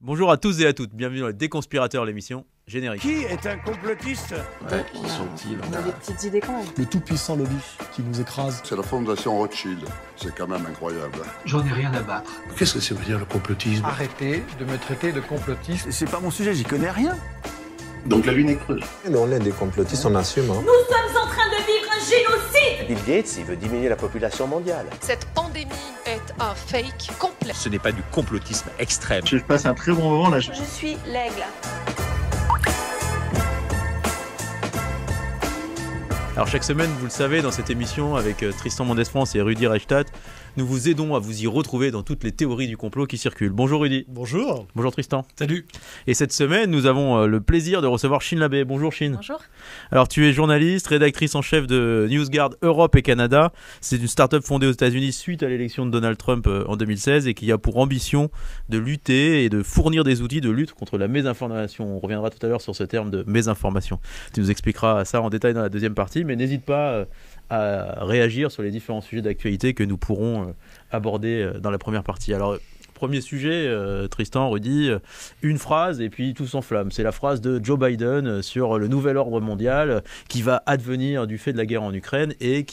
Bonjour à tous et à toutes, bienvenue dans les Déconspirateurs, l'émission générique. Qui est un complotiste? Ouais, qui sont-ils? On a des petites idées quand même. Le tout-puissant lobby qui nous écrase. C'est la fondation Rothschild. C'est quand même incroyable. J'en ai rien à battre. Qu'est-ce que ça veut dire le complotisme? Arrêtez de me traiter de complotiste. C'est pas mon sujet, j'y connais rien. Donc la lune est creuse. On est des complotistes, on assume. Nous sommes en train de vivre un génocide. Bill Gates, il veut diminuer la population mondiale. Cette pandémie est un fake complet. Ce n'est pas du complotisme extrême. Je passe un très bon moment là. Je suis l'aigle. Alors chaque semaine, vous le savez, dans cette émission avec Tristan Mendès-France et Rudy Reichstadt, nous vous aidons à vous y retrouver dans toutes les théories du complot qui circulent. Bonjour Rudy. Bonjour. Bonjour Tristan. Salut. Et cette semaine, nous avons le plaisir de recevoir Chine Labbé. Bonjour Chine. Bonjour. Alors tu es journaliste, rédactrice en chef de NewsGuard Europe et Canada. C'est une start-up fondée aux États-Unis suite à l'élection de Donald Trump en 2016 et qui a pour ambition de lutter et de fournir des outils de lutte contre la mésinformation. On reviendra tout à l'heure sur ce terme de mésinformation. Tu nous expliqueras ça en détail dans la deuxième partie, mais n'hésite pas à réagir sur les différents sujets d'actualité que nous pourrons aborder dans la première partie. Alors, premier sujet, Tristan, Rudy, une phrase et puis tout s'enflamme. C'est la phrase de Joe Biden sur le nouvel ordre mondial qui va advenir du fait de la guerre en Ukraine et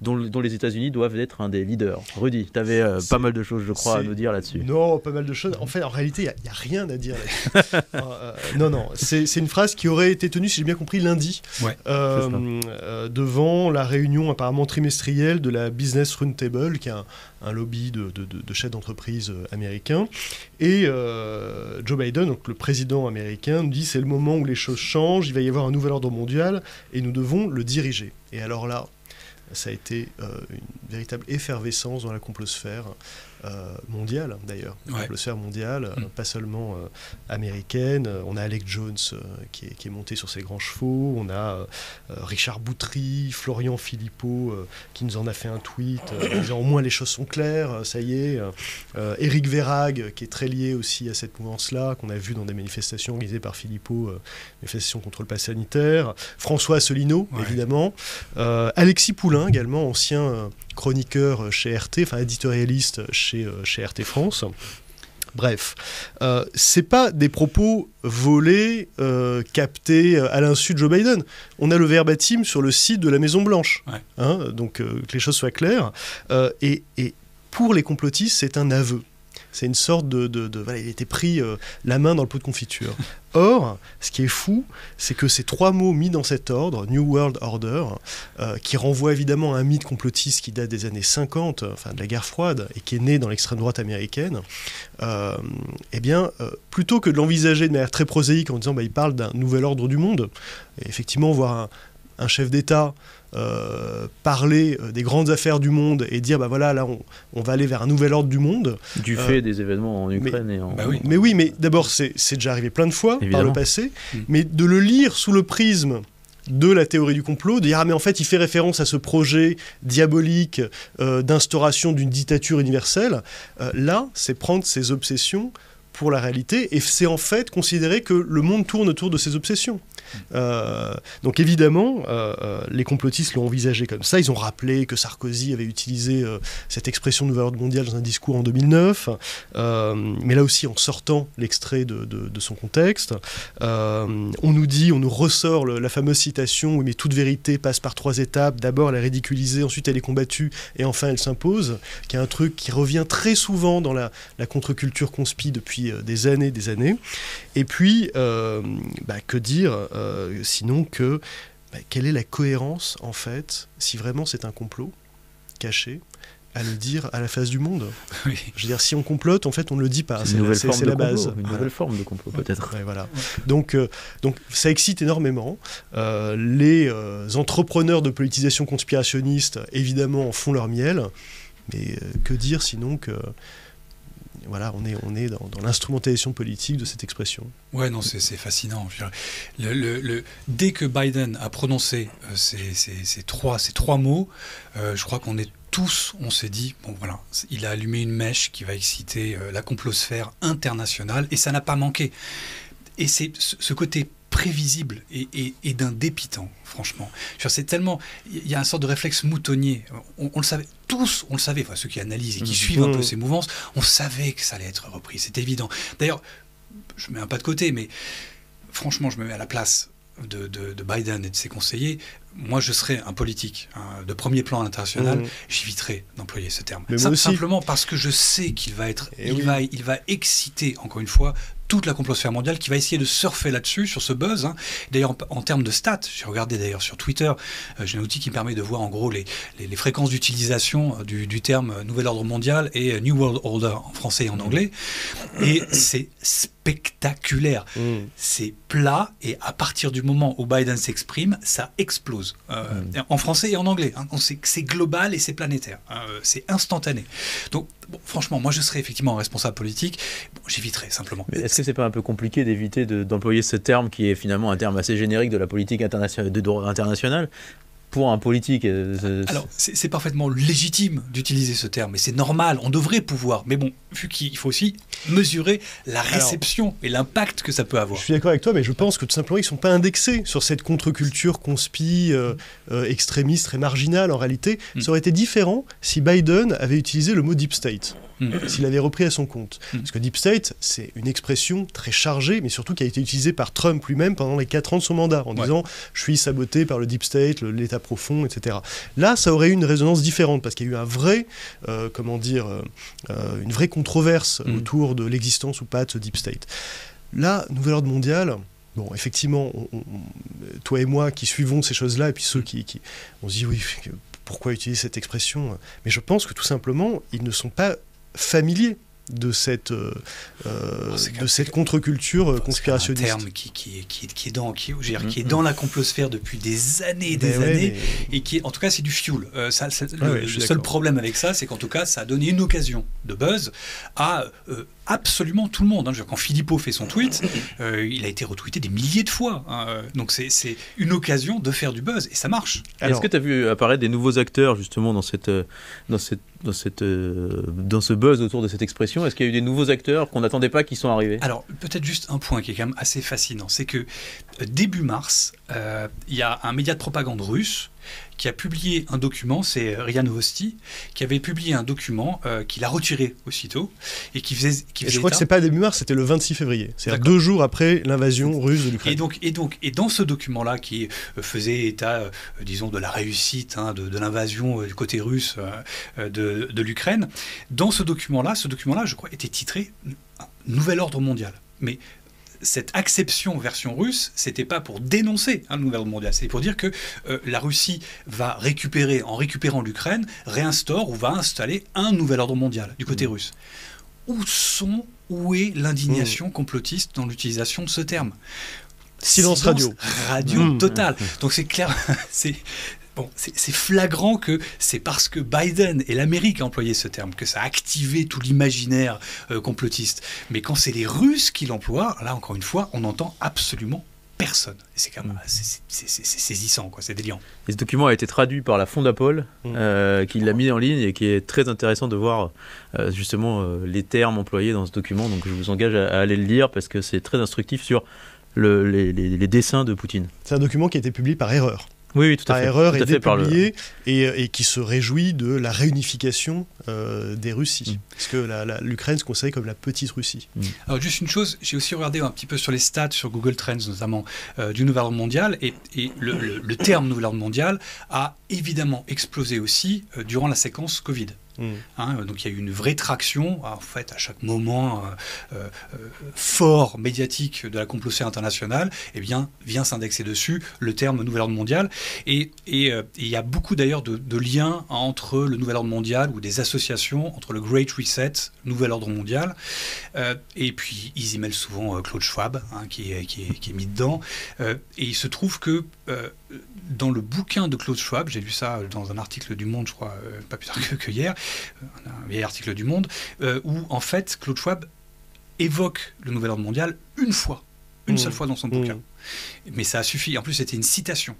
dont les États-Unis doivent être un des leaders. Rudy, tu avais pas mal de choses, je crois, à nous dire là-dessus. Non, pas mal de choses. En fait, en réalité, il n'y a rien à dire là-dessus. Non, c'est une phrase qui aurait été tenue, si j'ai bien compris, lundi, devant la réunion apparemment trimestrielle de la Business Roundtable, qui est un lobby de chefs d'entreprise américains. Et Joe Biden, donc le président américain, nous dit c'est le moment où les choses changent, il va y avoir un nouvel ordre mondial et nous devons le diriger. Et alors là, ça a été une véritable effervescence dans la complosphère mondiale, d'ailleurs. La complosphère mondiale, pas seulement américaine. On a Alex Jones qui est monté sur ses grands chevaux. On a Richard Boutry, Florian Philippot qui nous en a fait un tweet en disant au moins les choses sont claires, ça y est. Éric Verhaeghe qui est très lié aussi à cette mouvance-là, qu'on a vu dans des manifestations organisées par Philippot, manifestations contre le pass sanitaire. François Asselineau, évidemment. Alexis Poulain, également, ancien chroniqueur chez RT, enfin éditorialiste chez RT France. Bref, c'est pas des propos volés, captés à l'insu de Joe Biden. On a le verbatim sur le site de la Maison Blanche, donc que les choses soient claires. Et pour les complotistes, c'est un aveu. C'est une sorte voilà, il a été pris la main dans le pot de confiture. Or, ce qui est fou, c'est que ces trois mots mis dans cet ordre, New World Order, qui renvoie évidemment à un mythe complotiste qui date des années 50, enfin de la guerre froide, et qui est né dans l'extrême droite américaine, plutôt que de l'envisager de manière très prosaïque en disant il parle d'un nouvel ordre du monde, et effectivement voir un chef d'État parler des grandes affaires du monde et dire voilà, là on va aller vers un nouvel ordre du monde. Du fait des événements en Ukraine et en... Mais d'abord c'est déjà arrivé plein de fois par le passé, mais de le lire sous le prisme de la théorie du complot, de dire mais en fait il fait référence à ce projet diabolique d'instauration d'une dictature universelle, là c'est prendre ses obsessions pour la réalité, et c'est en fait considérer que le monde tourne autour de ses obsessions. Donc évidemment, les complotistes l'ont envisagé comme ça. Ils ont rappelé que Sarkozy avait utilisé cette expression nouvel ordre mondial dans un discours en 2009, mais là aussi en sortant l'extrait de son contexte. On nous ressort la fameuse citation « Oui, mais toute vérité passe par trois étapes. D'abord, elle est ridiculisée, ensuite elle est combattue, et enfin elle s'impose », qui est un truc qui revient très souvent dans la contre-culture conspi depuis des années. Et puis, que dire sinon que quelle est la cohérence en fait si vraiment c'est un complot caché à le dire à la face du monde. Je veux dire, si on complote, en fait, on ne le dit pas. C'est la base. Une nouvelle forme de complot, peut-être. Voilà. Donc, ça excite énormément. Les entrepreneurs de politisation conspirationniste, évidemment, en font leur miel. Mais que dire sinon que... Voilà, on est dans l'instrumentalisation politique de cette expression. Ouais, non, c'est fascinant. Dès que Biden a prononcé ces trois mots, je crois qu'on est tous, on s'est dit, bon voilà, il a allumé une mèche qui va exciter la complosphère internationale, et ça n'a pas manqué. Et c'est ce côté prévisible et d'un dépitant, franchement. C'est tellement... Il y a un sorte de réflexe moutonnier. On le savait, tous, on le savait, enfin, ceux qui analysent et qui suivent un peu ces mouvances, on savait que ça allait être repris, c'est évident. D'ailleurs, je mets un pas de côté, mais franchement, je me mets à la place de Biden et de ses conseillers. Moi, je serais un politique de premier plan à l'international, j'éviterais d'employer ce terme. Simplement parce que je sais qu'il va être, il va exciter, encore une fois, toute la complosphère mondiale qui va essayer de surfer là-dessus, sur ce buzz. D'ailleurs, en termes de stats, j'ai regardé d'ailleurs sur Twitter, j'ai un outil qui me permet de voir en gros les fréquences d'utilisation du terme Nouvel Ordre Mondial et New World Order en français et en anglais. Et c'est spectaculaire. C'est plat, et à partir du moment où Biden s'exprime, ça explose. En français et en anglais. C'est global et c'est planétaire. C'est instantané. Donc, bon, franchement, moi je serais effectivement un responsable politique. Bon, j'éviterais simplement. Mais est-ce que c'est pas un peu compliqué d'éviter d'employer ce terme qui est finalement un terme assez générique de la politique internationale, de droit international, pour un politique? Alors, c'est parfaitement légitime d'utiliser ce terme, et c'est normal, on devrait pouvoir. Mais bon, vu qu'il faut aussi mesurer la réception et l'impact que ça peut avoir. Je suis d'accord avec toi, mais je pense que tout simplement, ils ne sont pas indexés sur cette contre-culture conspi, extrémiste et marginale en réalité. Ça aurait été différent si Biden avait utilisé le mot Deep State. S'il avait repris à son compte. Parce que Deep State, c'est une expression très chargée, mais surtout qui a été utilisée par Trump lui-même pendant les 4 ans de son mandat, en disant « je suis saboté par le Deep State, l'État profond, etc. » Là, ça aurait eu une résonance différente, parce qu'il y a eu un vrai, une vraie controverse autour de l'existence ou pas de ce Deep State. Là, Nouvel Ordre Mondial... Bon, effectivement, toi et moi qui suivons ces choses-là, et puis ceux qui on se dit « oui, pourquoi utiliser cette expression ?» Mais je pense que tout simplement, ils ne sont pas familier de cette contre-culture conspirationniste. C'est un terme qui est dans la complosphère depuis des années et des années, et qui est, en tout cas, c'est du fuel. Le seul problème avec ça, c'est qu'en tout cas, ça a donné une occasion de buzz à absolument tout le monde. Quand Philippot fait son tweet, il a été retweeté des milliers de fois. Donc c'est une occasion de faire du buzz, et ça marche. Est-ce que tu as vu apparaître des nouveaux acteurs justement dans ce buzz autour de cette expression? Est-ce qu'il y a eu des nouveaux acteurs qu'on n'attendait pas qui sont arrivés? Alors, peut-être juste un point qui est quand même assez fascinant, c'est que début mars, il y a un média de propagande russe qui a publié un document, c'est Rian Novosti, qui avait publié un document qu'il a retiré aussitôt, et qui faisait je crois que c'est pas début mars, c'était le 26 février, c'est-à-dire 2 jours après l'invasion russe de l'Ukraine. Et dans ce document-là, qui faisait état, disons, de la réussite de l'invasion du côté russe de l'Ukraine, dans ce document-là, je crois, était titré « Nouvel Ordre Mondial ». Mais cette acception version russe, c'était pas pour dénoncer un nouvel ordre mondial, c'est pour dire que la Russie va récupérer, en récupérant l'Ukraine, réinstaure ou va installer un nouvel ordre mondial du côté russe. Où est l'indignation complotiste dans l'utilisation de ce terme? Silence radio. Radio total. Donc c'est clair, c'est flagrant que c'est parce que Biden et l'Amérique a employé ce terme que ça a activé tout l'imaginaire complotiste. Mais quand c'est les Russes qui l'emploient, là encore une fois, on n'entend absolument personne. Et c'est quand même c'est saisissant, quoi, c'est déliant. Et ce document a été traduit par la Fondapol, qui l'a mis en ligne, et qui est très intéressant de voir justement les termes employés dans ce document. Donc je vous engage à aller le lire, parce que c'est très instructif sur les dessins de Poutine. C'est un document qui a été publié par erreur. Oui, tout à fait. Erreur est publié et qui se réjouit de la réunification des Russies. Parce que l'Ukraine se considère comme la petite Russie. Alors juste une chose, j'ai aussi regardé un petit peu sur les stats, sur Google Trends notamment, du Nouvel Ordre Mondial, et le terme Nouvel Ordre Mondial a évidemment explosé aussi durant la séquence Covid. Donc il y a eu une vraie traction, en fait, à chaque moment fort médiatique de la complosphère internationale, vient s'indexer dessus le terme Nouvel Ordre Mondial, et il y a beaucoup d'ailleurs de liens entre le Nouvel Ordre Mondial, ou des associations entre le Great Reset, Nouvel Ordre Mondial, et puis ils y mêlent souvent Klaus Schwab, qui est mis dedans, et il se trouve que dans le bouquin de Klaus Schwab, j'ai lu ça dans un article du Monde, je crois, pas plus tard que hier, un vieil article du Monde, où en fait Klaus Schwab évoque le Nouvel Ordre Mondial une seule fois dans son bouquin. Mais ça a suffi, en plus c'était une citation.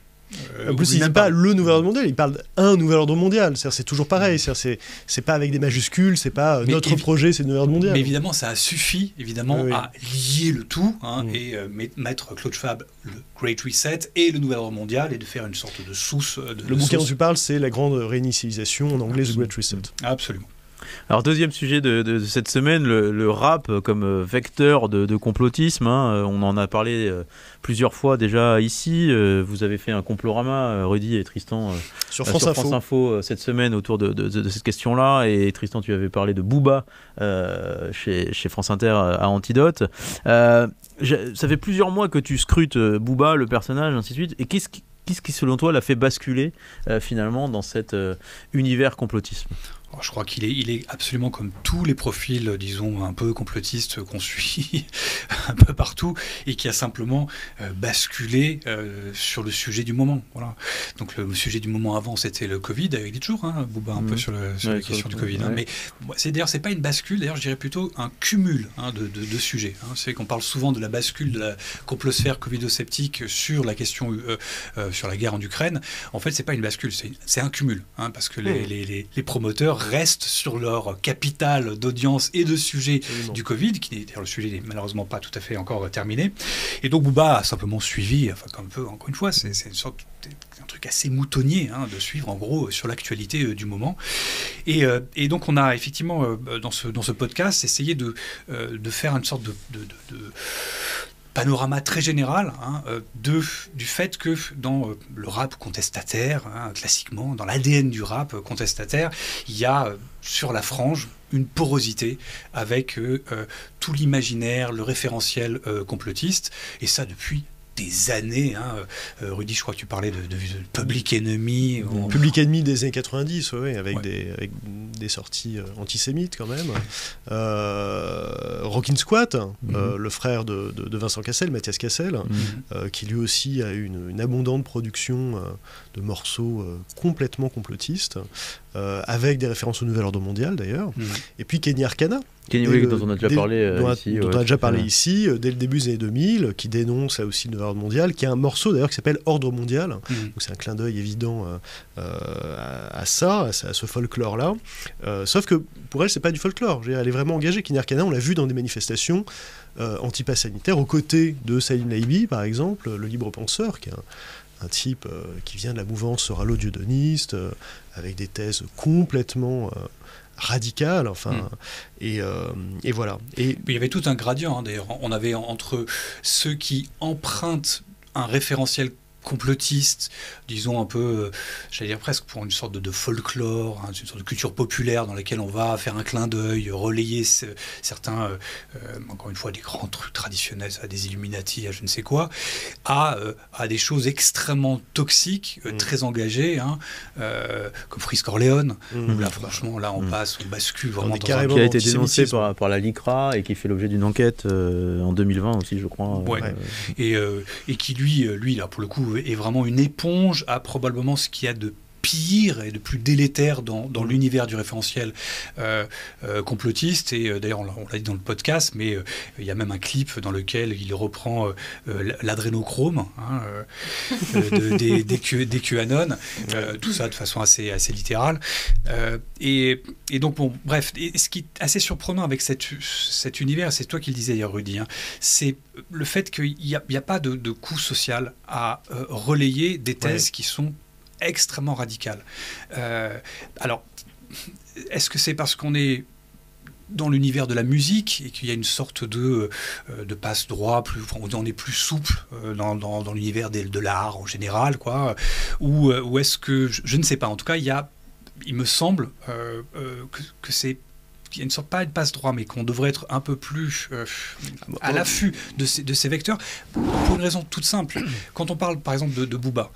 En plus, il ne dit pas le Nouvel Ordre Mondial, il parle d'un Nouvel Ordre Mondial. C'est toujours pareil, c'est pas avec des majuscules, c'est pas notre projet, c'est le Nouvel Ordre Mondial. Mais évidemment, ça a suffi à lier le tout, et mettre Klaus Schwab, le Great Reset et le Nouvel Ordre Mondial, et de faire une sorte de source. Le bouquin dont tu parles, c'est La Grande Réinitialisation, en anglais The Great Reset. Absolument. Alors deuxième sujet de cette semaine, le rap comme vecteur de complotisme, hein. On en a parlé plusieurs fois déjà ici. Vous avez fait un complorama, Rudy et Tristan, sur France Info cette semaine autour de cette question-là. Et Tristan, tu avais parlé de Booba chez France Inter à Antidote. Ça fait plusieurs mois que tu scrutes Booba, le personnage, ainsi de suite. Et qu'est-ce qui selon toi l'a fait basculer finalement dans cet univers complotisme ? Je crois qu'il est absolument comme tous les profils, disons, un peu complotistes qu'on suit un peu partout, et qui a simplement basculé sur le sujet du moment. Voilà. Donc le sujet du moment avant, c'était le Covid, avec dit toujours, hein, Booba, un peu sur la question du Covid. Ouais. Hein. Mais c'est pas une bascule, d'ailleurs, je dirais plutôt un cumul de sujets. Hein. C'est qu'on parle souvent de la bascule de la complosphère covido-sceptique sur la question, sur la guerre en Ukraine. En fait, c'est pas une bascule, c'est un cumul, hein, parce que les promoteurs restent sur leur capital d'audience et de sujets du Covid, qui d'ailleurs le sujet n'est malheureusement pas tout à fait encore terminé. Et donc Booba a simplement suivi, enfin un peu, encore une fois, c'est une sorte un truc assez moutonnier, hein, de suivre en gros sur l'actualité du moment. Et donc on a effectivement dans ce podcast essayé de faire une sorte de panorama très général, hein, du fait que dans le rap contestataire, hein, classiquement, dans l'ADN du rap contestataire, il y a sur la frange une porosité avec tout l'imaginaire, le référentiel complotiste, et ça depuis des années. Hein. Rudy, je crois que tu parlais de Public Enemy. Public Enemy des années 90, ouais, avec des sorties antisémites quand même. Rockin' Squat, le frère de Vincent Cassel, Mathias Cassel, qui lui aussi a eu une abondante production de morceaux complètement complotistes, avec des références au Nouvel Ordre Mondial d'ailleurs. Et puis Kenny Arcana. Dont on a déjà parlé ici. Dont on a déjà parlé ici, dès le début des années 2000, qui dénonce là aussi le Nouvel Ordre Mondial, qui a un morceau d'ailleurs qui s'appelle Ordre Mondial. Donc c'est un clin d'œil évident à ce folklore-là. Sauf que pour elle, c'est pas du folklore. Elle est vraiment engagée. Kenny Arcana, on l'a vu dans des manifestations anti-pass sanitaire, aux côtés de Salim Laibi, par exemple, le libre penseur, qui est un type qui vient de la mouvance rallo-dieudoniste, avec des thèses complètement radicales, enfin, et voilà. Et il y avait tout un gradient, hein, d'ailleurs. On avait entre ceux qui empruntent un référentiel complotiste, disons un peu, j'allais dire presque pour une sorte de folklore, hein, une sorte de culture populaire dans laquelle on va faire un clin d'œil, relayer certains, encore une fois, des grands trucs traditionnels, ça, des Illuminati, à je ne sais quoi, à des choses extrêmement toxiques, très engagées, hein, comme Freeze Corleone, où là, franchement, là, on bascule vraiment dans un... Qui a été dénoncé par la LICRA et qui fait l'objet d'une enquête en 2020 aussi, je crois. Ouais. Et qui, lui, là, pour le coup, est vraiment une éponge à probablement ce qu'il y a de pire et de plus délétère dans l'univers du référentiel complotiste. Et d'ailleurs, on l'a dit dans le podcast, mais il y a même un clip dans lequel il reprend l'adrénochrome, hein, des QAnon, tout ça de façon assez littérale. Et donc, bon, bref, et ce qui est assez surprenant avec cet univers, c'est toi qui le disais hier, Rudy, hein, c'est le fait qu'il n'y a pas de coût social à relayer des thèses qui sont extrêmement radicales. Alors, est-ce que c'est parce qu'on est dans l'univers de la musique et qu'il y a une sorte de passe-droit, on est plus souple dans l'univers de l'art en général, quoi, ou est-ce que, je ne sais pas, en tout cas, il me semble que c'est... Il y a une sorte, pas de passe-droit, mais qu'on devrait être un peu plus à l'affût de ces vecteurs, pour une raison toute simple. Quand on parle, par exemple, de Booba,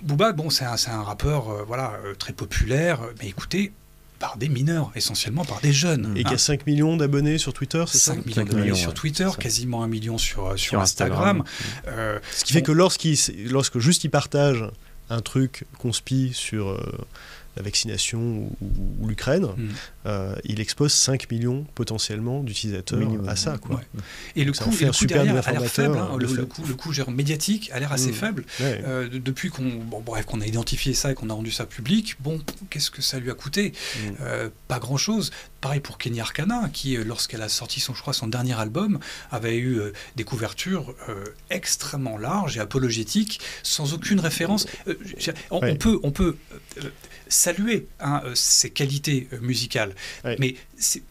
Booba, bon, c'est un rappeur très populaire, mais écoutez, par des mineurs, essentiellement par des jeunes. Et qui a 5 millions d'abonnés sur Twitter, c'est ça ? 5 millions d'abonnés sur Twitter, quasiment 1 million sur Instagram. Ce qui fait que lorsque juste il partage un truc conspi sur la vaccination ou l'Ukraine, il expose 5 millions potentiellement d'utilisateurs à ça, quoi. Ouais. Et le coût derrière a l'air faible, hein, le coût médiatique a l'air assez faible. Depuis qu'on a identifié ça et qu'on a rendu ça public, bon, qu'est-ce que ça lui a coûté ? Pas grand-chose. pareil pour Kenny Arcana, qui, lorsqu'elle a sorti son dernier album, avait eu des couvertures extrêmement larges et apologétiques, sans aucune référence. On peut saluer ses qualités musicales, mais c'est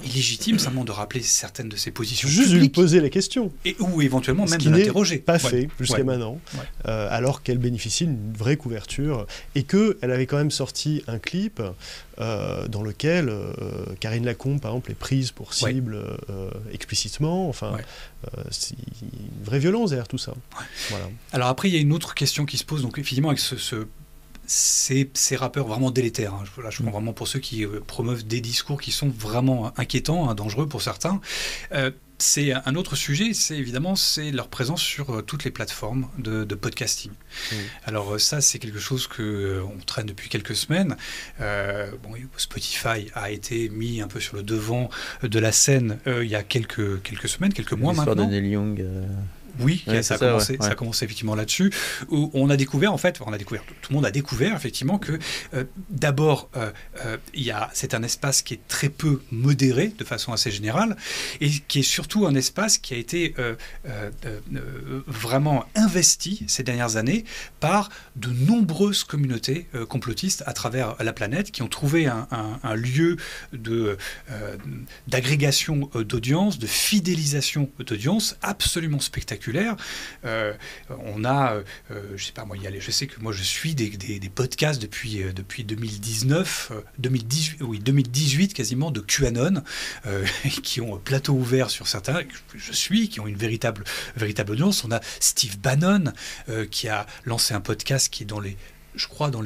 illégitime simplement de rappeler certaines de ses positions juste publiques. lui poser la question. Ou éventuellement même de l'interroger. Pas fait jusqu'à maintenant, alors qu'elle bénéficie d'une vraie couverture et qu'elle avait quand même sorti un clip dans lequel Karine Lacombe, par exemple, est prise pour cible explicitement. Enfin, c'est une vraie violence derrière tout ça. Voilà. Alors après, il y a une autre question qui se pose. Donc effectivement, avec ces rappeurs vraiment délétères. Là, je prends vraiment pour ceux qui promeuvent des discours qui sont vraiment inquiétants, dangereux pour certains. C'est un autre sujet, c'est leur présence sur toutes les plateformes de podcasting. Alors ça, c'est quelque chose qu'on traîne depuis quelques semaines. Spotify a été mis un peu sur le devant de la scène il y a quelques semaines, quelques mois maintenant. L'histoire de Neil Young. Oui, ça a commencé effectivement là-dessus, où on a découvert, tout le monde a découvert effectivement que d'abord, c'est un espace qui est très peu modéré de façon assez générale, et qui est surtout un espace qui a été vraiment investi ces dernières années par de nombreuses communautés complotistes à travers la planète, qui ont trouvé un lieu d'agrégation d'audience, de fidélisation d'audience absolument spectaculaire. On a, je sais que moi je suis des podcasts depuis 2018 quasiment, de QAnon, qui ont plateau ouvert sur certains, qui ont une véritable audience. On a Steve Bannon qui a lancé un podcast qui est dans les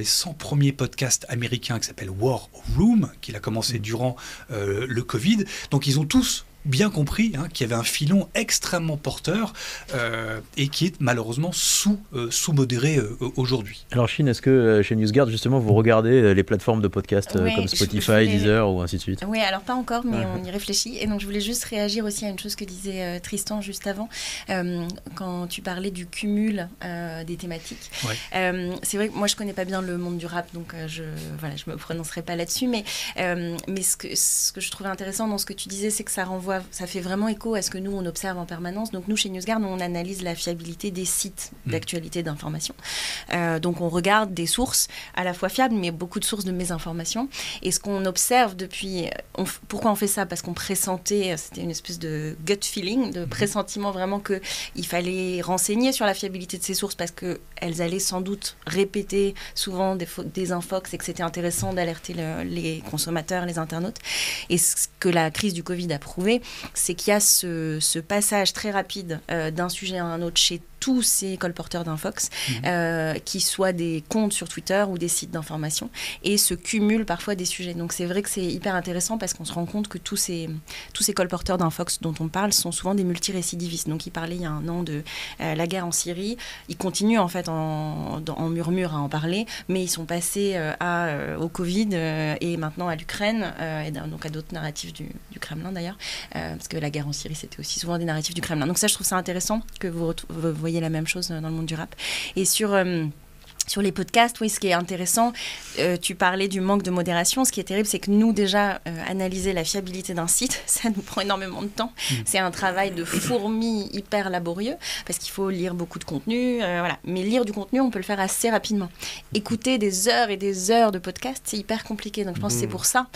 100 premiers podcasts américains, qui s'appelle War Room, qu'il a commencé durant le Covid. Donc ils ont tous bien compris qu'il y avait un filon extrêmement porteur et qui est malheureusement sous-modéré aujourd'hui. Alors Chine, est-ce que chez NewsGuard, justement, vous regardez les plateformes de podcast comme Spotify, Deezer ou ainsi de suite? Oui, alors pas encore, mais on y réfléchit. Et donc je voulais juste réagir aussi à une chose que disait Tristan juste avant, quand tu parlais du cumul des thématiques. C'est vrai que moi je connais pas bien le monde du rap, donc je me prononcerai pas là-dessus, mais ce que je trouvais intéressant dans ce que tu disais, c'est que ça fait vraiment écho à ce que nous on observe en permanence. Donc nous chez NewsGuard, on analyse la fiabilité des sites d'actualité d'information. Donc on regarde des sources à la fois fiables, mais beaucoup de sources de mésinformation. Et ce qu'on observe depuis, pourquoi on fait ça? Parce qu'on pressentait, c'était une espèce de gut feeling, de pressentiment vraiment qu'il fallait renseigner sur la fiabilité de ces sources, parce qu'elles allaient sans doute répéter souvent des infox, et que c'était intéressant d'alerter les consommateurs, les internautes. Et ce que la crise du Covid a prouvé, c'est qu'il y a ce passage très rapide d'un sujet à un autre chez tous ces colporteurs d'infox, qui soient des comptes sur Twitter ou des sites d'information, et se cumulent parfois des sujets. Donc c'est vrai que c'est hyper intéressant, parce qu'on se rend compte que tous ces colporteurs d'infox dont on parle sont souvent des multirécidivistes. Donc il parlait il y a un an de la guerre en Syrie, ils continuent en fait en murmure à en parler, mais ils sont passés au Covid et maintenant à l'Ukraine, et donc à d'autres narratifs du Kremlin d'ailleurs, parce que la guerre en Syrie c'était aussi souvent des narratifs du Kremlin. Donc ça, je trouve ça intéressant que vous voyez la même chose dans le monde du rap. Et sur les podcasts, oui, ce qui est intéressant, tu parlais du manque de modération. Ce qui est terrible, c'est que nous, déjà, analyser la fiabilité d'un site, ça nous prend énormément de temps. C'est un travail de fourmi hyper laborieux, parce qu'il faut lire beaucoup de contenu. Voilà. Mais lire du contenu, on peut le faire assez rapidement. Écouter des heures et des heures de podcasts, c'est hyper compliqué. Donc je pense que c'est pour ça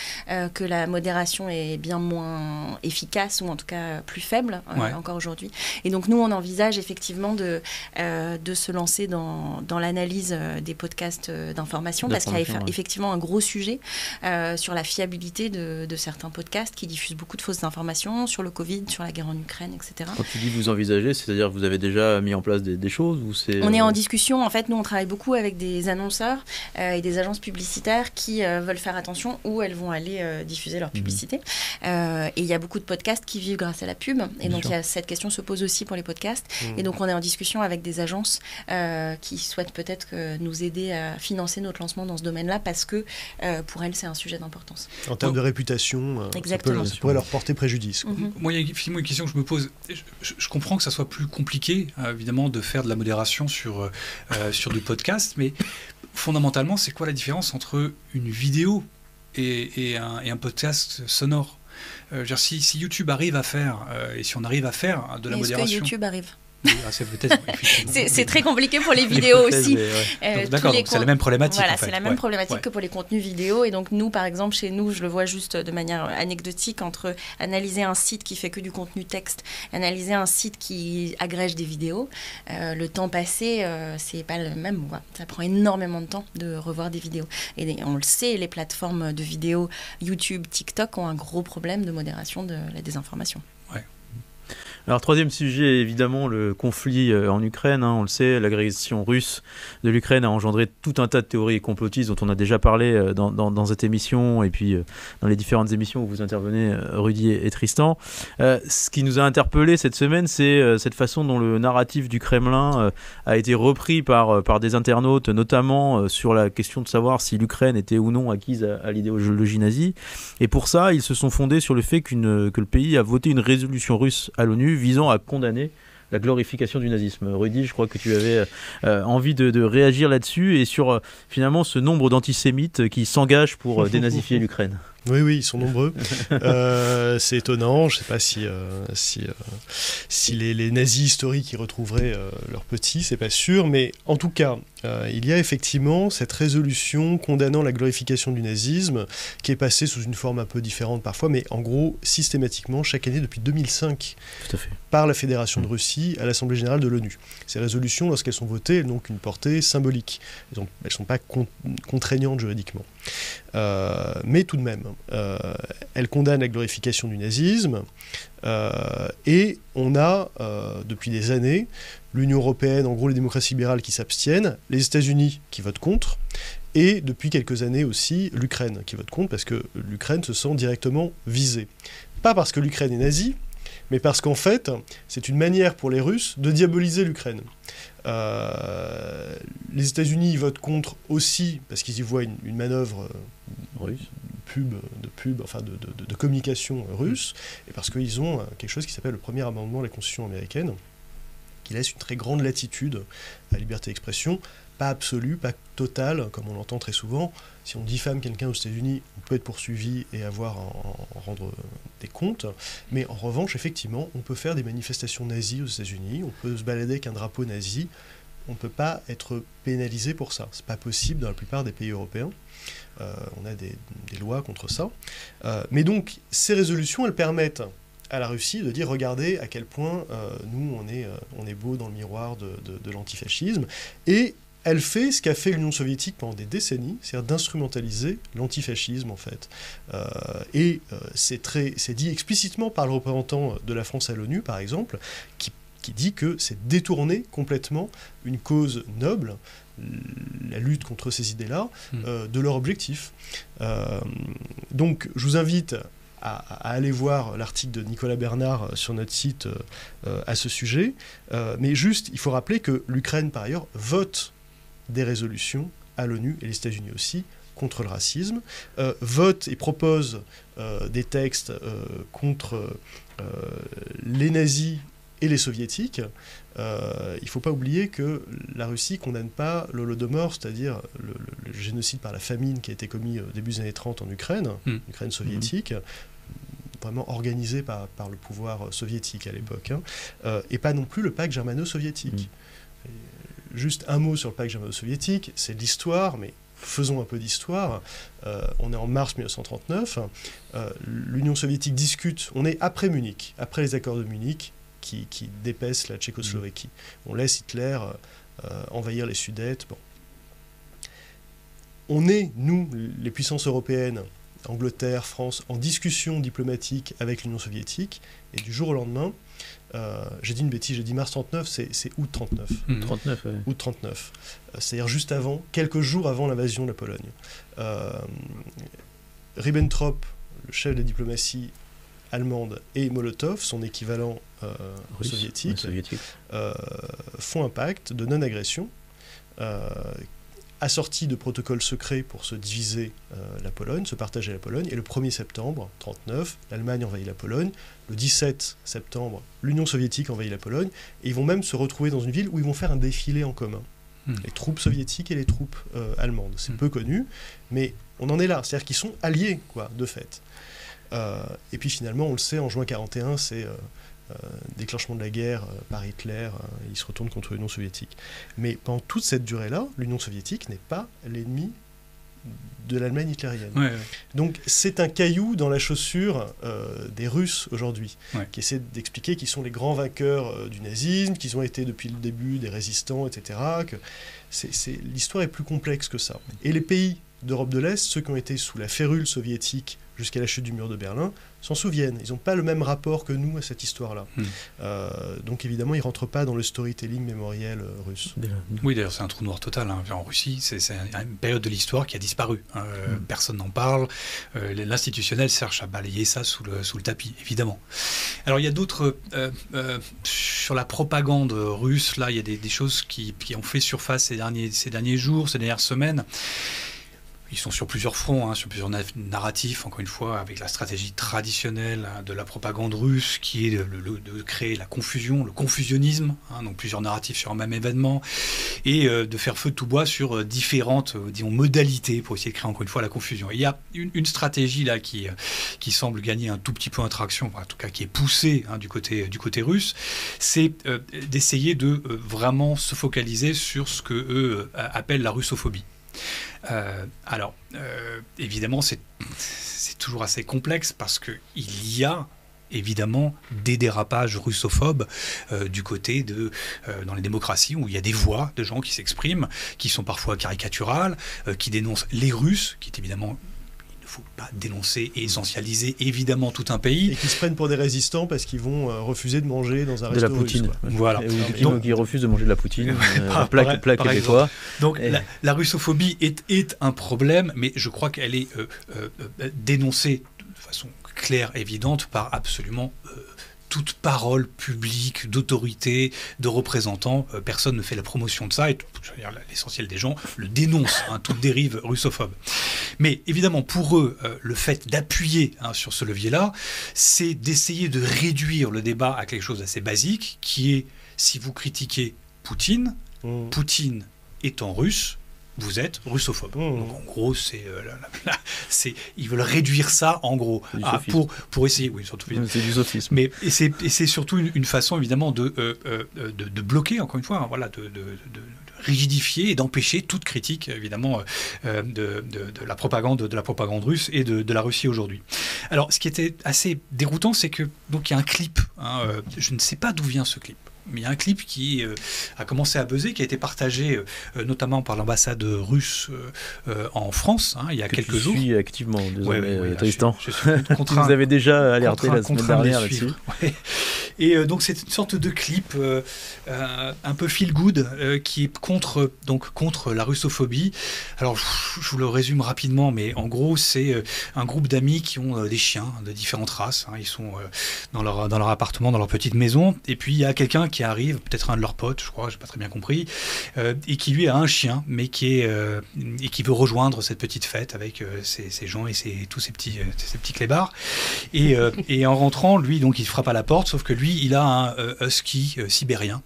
que la modération est bien moins efficace, ou en tout cas plus faible encore aujourd'hui. Et donc nous, on envisage effectivement de se lancer dans l'analyse des podcasts d'information, parce qu'il y a effectivement un gros sujet sur la fiabilité de certains podcasts qui diffusent beaucoup de fausses informations sur le Covid, sur la guerre en Ukraine, etc. Quand tu dis vous envisagez, c'est-à-dire que vous avez déjà mis en place des choses, ou c'est... On est en discussion. En fait, nous, on travaille beaucoup avec des annonceurs et des agences publicitaires qui veulent faire attention où elles vont aller diffuser leur publicité. Et il y a beaucoup de podcasts qui vivent grâce à la pub. Et donc, cette question se pose aussi pour les podcasts. Et donc, on est en discussion avec des agences qui souhaitent peut-être nous aider à financer notre lancement dans ce domaine-là, parce que pour elles, c'est un sujet d'importance. En termes de réputation, ça pourrait leur porter préjudice. Moi, il y a effectivement une question que je me pose. Je comprends que ça soit plus compliqué, évidemment, de faire de la modération sur du podcast, mais fondamentalement, c'est quoi la différence entre une vidéo et un podcast sonore. Si YouTube arrive à faire, et si on arrive à faire de la modération... Est-ce que YouTube arrive ? Oui, c'est peut-être. C'est très compliqué pour les vidéos aussi. D'accord, donc c'est la même problématique. Voilà, en fait. C'est la même problématique que pour les contenus vidéo. Et donc nous, par exemple, chez nous, je le vois juste de manière anecdotique, entre analyser un site qui fait que du contenu texte, analyser un site qui agrège des vidéos, le temps passé, c'est pas le même. Voilà. Ça prend énormément de temps de revoir des vidéos. Et on le sait, les plateformes de vidéos YouTube, TikTok ont un gros problème de modération de la désinformation. Alors, troisième sujet, évidemment, le conflit en Ukraine. On le sait, l'agression russe de l'Ukraine a engendré tout un tas de théories complotistes dont on a déjà parlé dans cette émission et puis dans les différentes émissions où vous intervenez, Rudy et Tristan. Ce qui nous a interpellés cette semaine, c'est cette façon dont le narratif du Kremlin a été repris par des internautes, notamment sur la question de savoir si l'Ukraine était ou non acquise à l'idéologie nazie. Et pour ça, ils se sont fondés sur le fait que le pays a voté une résolution russe à l'ONU visant à condamner la glorification du nazisme. Rudy, je crois que tu avais envie de réagir là-dessus et sur finalement ce nombre d'antisémites qui s'engagent pour dénazifier l'Ukraine. Oui, ils sont nombreux. C'est étonnant. Je ne sais pas si les nazis historiques y retrouveraient leurs petits, c'est pas sûr. Mais en tout cas, il y a effectivement cette résolution condamnant la glorification du nazisme qui est passée sous une forme un peu différente parfois, mais en gros, systématiquement, chaque année depuis 2005, Tout à fait. par la Fédération de Russie à l'Assemblée générale de l'ONU. Ces résolutions, lorsqu'elles sont votées, elles n'ont qu'une portée symbolique. Elles ne sont pas contraignantes juridiquement. Mais tout de même, elle condamne la glorification du nazisme et on a depuis des années l'Union européenne, en gros les démocraties libérales qui s'abstiennent, les États-Unis qui votent contre et depuis quelques années aussi l'Ukraine qui vote contre parce que l'Ukraine se sent directement visée. Pas parce que l'Ukraine est nazie, mais parce qu'en fait, c'est une manière pour les Russes de diaboliser l'Ukraine. Les États-Unis votent contre aussi parce qu'ils y voient une manœuvre de communication russe, et parce qu'ils ont quelque chose qui s'appelle le premier amendement de la Constitution américaine, qui laisse une très grande latitude à la liberté d'expression, pas absolue, pas totale, comme on l'entend très souvent. Si on diffame quelqu'un aux États-Unis, on peut être poursuivi et avoir à en rendre des comptes. Mais en revanche, effectivement, on peut faire des manifestations nazies aux États-Unis, on peut se balader avec un drapeau nazi, on ne peut pas être pénalisé pour ça. C'est pas possible dans la plupart des pays européens. On a des lois contre ça. Mais donc, ces résolutions, elles permettent à la Russie de dire, regardez à quel point nous, on est beau dans le miroir de l'antifascisme. Et elle fait ce qu'a fait l'Union soviétique pendant des décennies, c'est-à-dire d'instrumentaliser l'antifascisme, en fait. C'est dit explicitement par le représentant de la France à l'ONU, par exemple, qui dit que c'est détourner complètement une cause noble, la lutte contre ces idées-là, de leur objectif. Donc, je vous invite à aller voir l'article de Nicolas Bernard sur notre site à ce sujet. Mais juste, il faut rappeler que l'Ukraine, par ailleurs, vote des résolutions à l'ONU, et les États-Unis aussi, contre le racisme, vote et propose des textes contre les nazis et les soviétiques. Il ne faut pas oublier que la Russie ne condamne pas l'Holodomor, c'est-à-dire le génocide par la famine qui a été commis au début des années 30 en Ukraine, Ukraine soviétique, vraiment organisé par le pouvoir soviétique à l'époque, et pas non plus le pacte germano-soviétique. Juste un mot sur le pacte germano-soviétique, c'est de l'histoire, mais faisons un peu d'histoire. On est en mars 1939, l'Union soviétique discute, on est après Munich, après les accords de Munich, qui dépaissent la Tchécoslovaquie. On laisse Hitler envahir les Sudètes. Bon. On est, nous, les puissances européennes, Angleterre, France, en discussion diplomatique avec l'Union soviétique, et du jour au lendemain, j'ai dit une bêtise, j'ai dit mars 39, c'est août 39. 39, ouais. Août 39. C'est-à-dire juste avant, quelques jours avant l'invasion de la Pologne. Ribbentrop, le chef de la diplomatie allemande, et Molotov, son équivalent soviétique, font un pacte de non-agression, assorti de protocoles secrets pour se diviser la Pologne, se partager la Pologne, et le 1er septembre 1939, l'Allemagne envahit la Pologne, le 17 septembre, l'Union soviétique envahit la Pologne, et ils vont même se retrouver dans une ville où ils vont faire un défilé en commun. Les troupes soviétiques et les troupes allemandes. C'est peu connu, mais on en est là, c'est-à-dire qu'ils sont alliés, quoi, de fait. Et puis finalement, on le sait, en juin 1941, c'est déclenchement de la guerre par Hitler, il se retourne contre l'Union soviétique. Mais pendant toute cette durée-là, l'Union soviétique n'est pas l'ennemi de l'Allemagne hitlérienne. Ouais. Donc c'est un caillou dans la chaussure des Russes aujourd'hui, Ouais. qui essaient d'expliquer qu'ils sont les grands vainqueurs du nazisme, qu'ils ont été depuis le début des résistants, etc. Que l'histoire est plus complexe que ça. Et les pays d'Europe de l'Est, ceux qui ont été sous la férule soviétique jusqu'à la chute du mur de Berlin, s'en souviennent. Ils n'ont pas le même rapport que nous à cette histoire-là. Donc évidemment, ils ne rentrent pas dans le storytelling mémoriel russe. Oui, d'ailleurs, c'est un trou noir total. Hein. En Russie, c'est une période de l'histoire qui a disparu. Personne n'en parle. L'institutionnel cherche à balayer ça sous le tapis, évidemment. Alors, il y a d'autres... sur la propagande russe, là, il y a des choses qui ont fait surface ces derniers jours, ces dernières semaines. Ils sont sur plusieurs fronts, sur plusieurs narratifs, encore une fois, avec la stratégie traditionnelle de la propagande russe, qui est de créer la confusion, le confusionnisme, donc plusieurs narratifs sur un même événement, et de faire feu de tout bois sur différentes, disons, modalités pour essayer de créer, encore une fois, la confusion. Et il y a une stratégie là qui semble gagner un tout petit peu en traction, en tout cas qui est poussée du côté russe, c'est d'essayer de vraiment se focaliser sur ce qu'eux appellent la russophobie. Évidemment, c'est toujours assez complexe parce qu'il y a évidemment des dérapages russophobes du côté dans les démocraties où il y a des voix de gens qui s'expriment, qui sont parfois caricaturales, qui dénoncent les Russes, qui est évidemment... Il ne faut pas dénoncer et essentialiser évidemment tout un pays. Et qui se prennent pour des résistants parce qu'ils vont refuser de manger dans un resto russe. De la poutine. Voilà. Donc ils refusent de manger de la poutine, plaque québécois. Donc la russophobie est un problème, mais je crois qu'elle est dénoncée de façon claire, évidente, par absolument... toute parole publique, d'autorité, de représentants, personne ne fait la promotion de ça, et l'essentiel des gens le dénoncent, toute dérive russophobe. Mais évidemment, pour eux, le fait d'appuyer sur ce levier-là, c'est d'essayer de réduire le débat à quelque chose d'assez basique, qui est, si vous critiquez Poutine, Poutine étant russe, vous êtes russophobe. Donc en gros, ils veulent réduire ça en gros pour essayer. Oui, surtout. C'est du sophisme. Mais c'est surtout une façon évidemment de bloquer encore une fois, de rigidifier et d'empêcher toute critique évidemment de la propagande russe et de la Russie aujourd'hui. Alors, ce qui était assez déroutant, c'est que donc il y a un clip. Je ne sais pas d'où vient ce clip. Mais il y a un clip qui a commencé à buzzer, qui a été partagé notamment par l'ambassade russe en France il y a quelques jours. Je suis activement, désolé, Tristan. Je suis contraint, vous avez déjà alerté la semaine dernière là-dessus. Ouais. Et donc c'est une sorte de clip un peu feel good qui est contre la russophobie. Alors je vous le résume rapidement, mais en gros c'est un groupe d'amis qui ont des chiens de différentes races. Ils sont dans leur appartement, dans leur petite maison, et puis il y a quelqu'un qui arrive, peut-être un de leurs potes, je crois, j'ai pas très bien compris, et qui lui a un chien, mais qui veut rejoindre cette petite fête avec ces gens et tous ces petits clébards. Et en rentrant, lui, donc, il frappe à la porte, sauf que lui, il a un husky sibérien.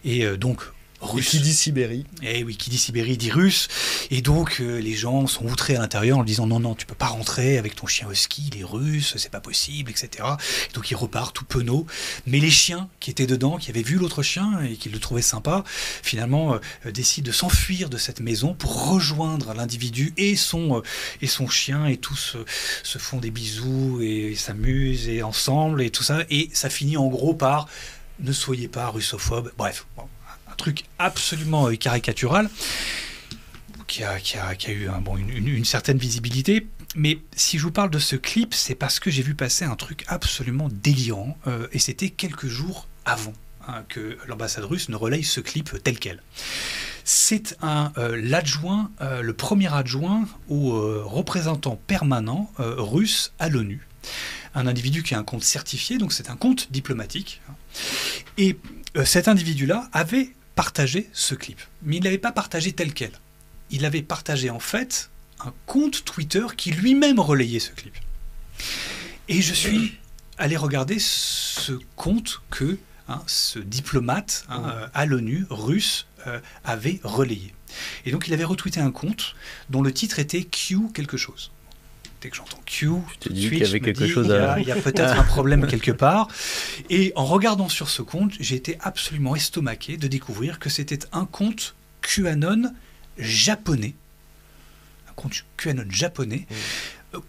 Et donc, russe. Et qui dit Sibérie. Eh oui, qui dit Sibérie dit russe. Et donc, les gens sont outrés à l'intérieur en disant non, tu peux pas rentrer avec ton chien husky, il est russe, c'est pas possible, etc. Et donc, il repart tout penaud. Mais les chiens qui étaient dedans, qui avaient vu l'autre chien et qui le trouvaient sympa, finalement, décident de s'enfuir de cette maison pour rejoindre l'individu et son chien, et tous se font des bisous et s'amusent et ensemble et tout ça. Et ça finit en gros par ne soyez pas russophobe. Bref, bon. Un truc absolument caricatural qui a eu une certaine visibilité. Mais si je vous parle de ce clip, c'est parce que j'ai vu passer un truc absolument délirant, et c'était quelques jours avant que l'ambassade russe ne relaye ce clip tel quel. C'est l'adjoint, le premier adjoint au représentant permanent russe à l'ONU. Un individu qui a un compte certifié, donc c'est un compte diplomatique. Et cet individu-là avait partagé ce clip. Mais il ne l'avait pas partagé tel quel. Il avait partagé en fait un compte Twitter qui lui-même relayait ce clip. Et je suis allé regarder ce compte que ce diplomate à l'ONU russe avait relayé. Et donc il avait retweeté un compte dont le titre était Q quelque chose. Dès que j'entends Q, tout de suite, il y a peut-être un problème quelque part. Et en regardant sur ce compte, j'ai été absolument estomaqué de découvrir que c'était un compte QAnon japonais. Un compte QAnon japonais.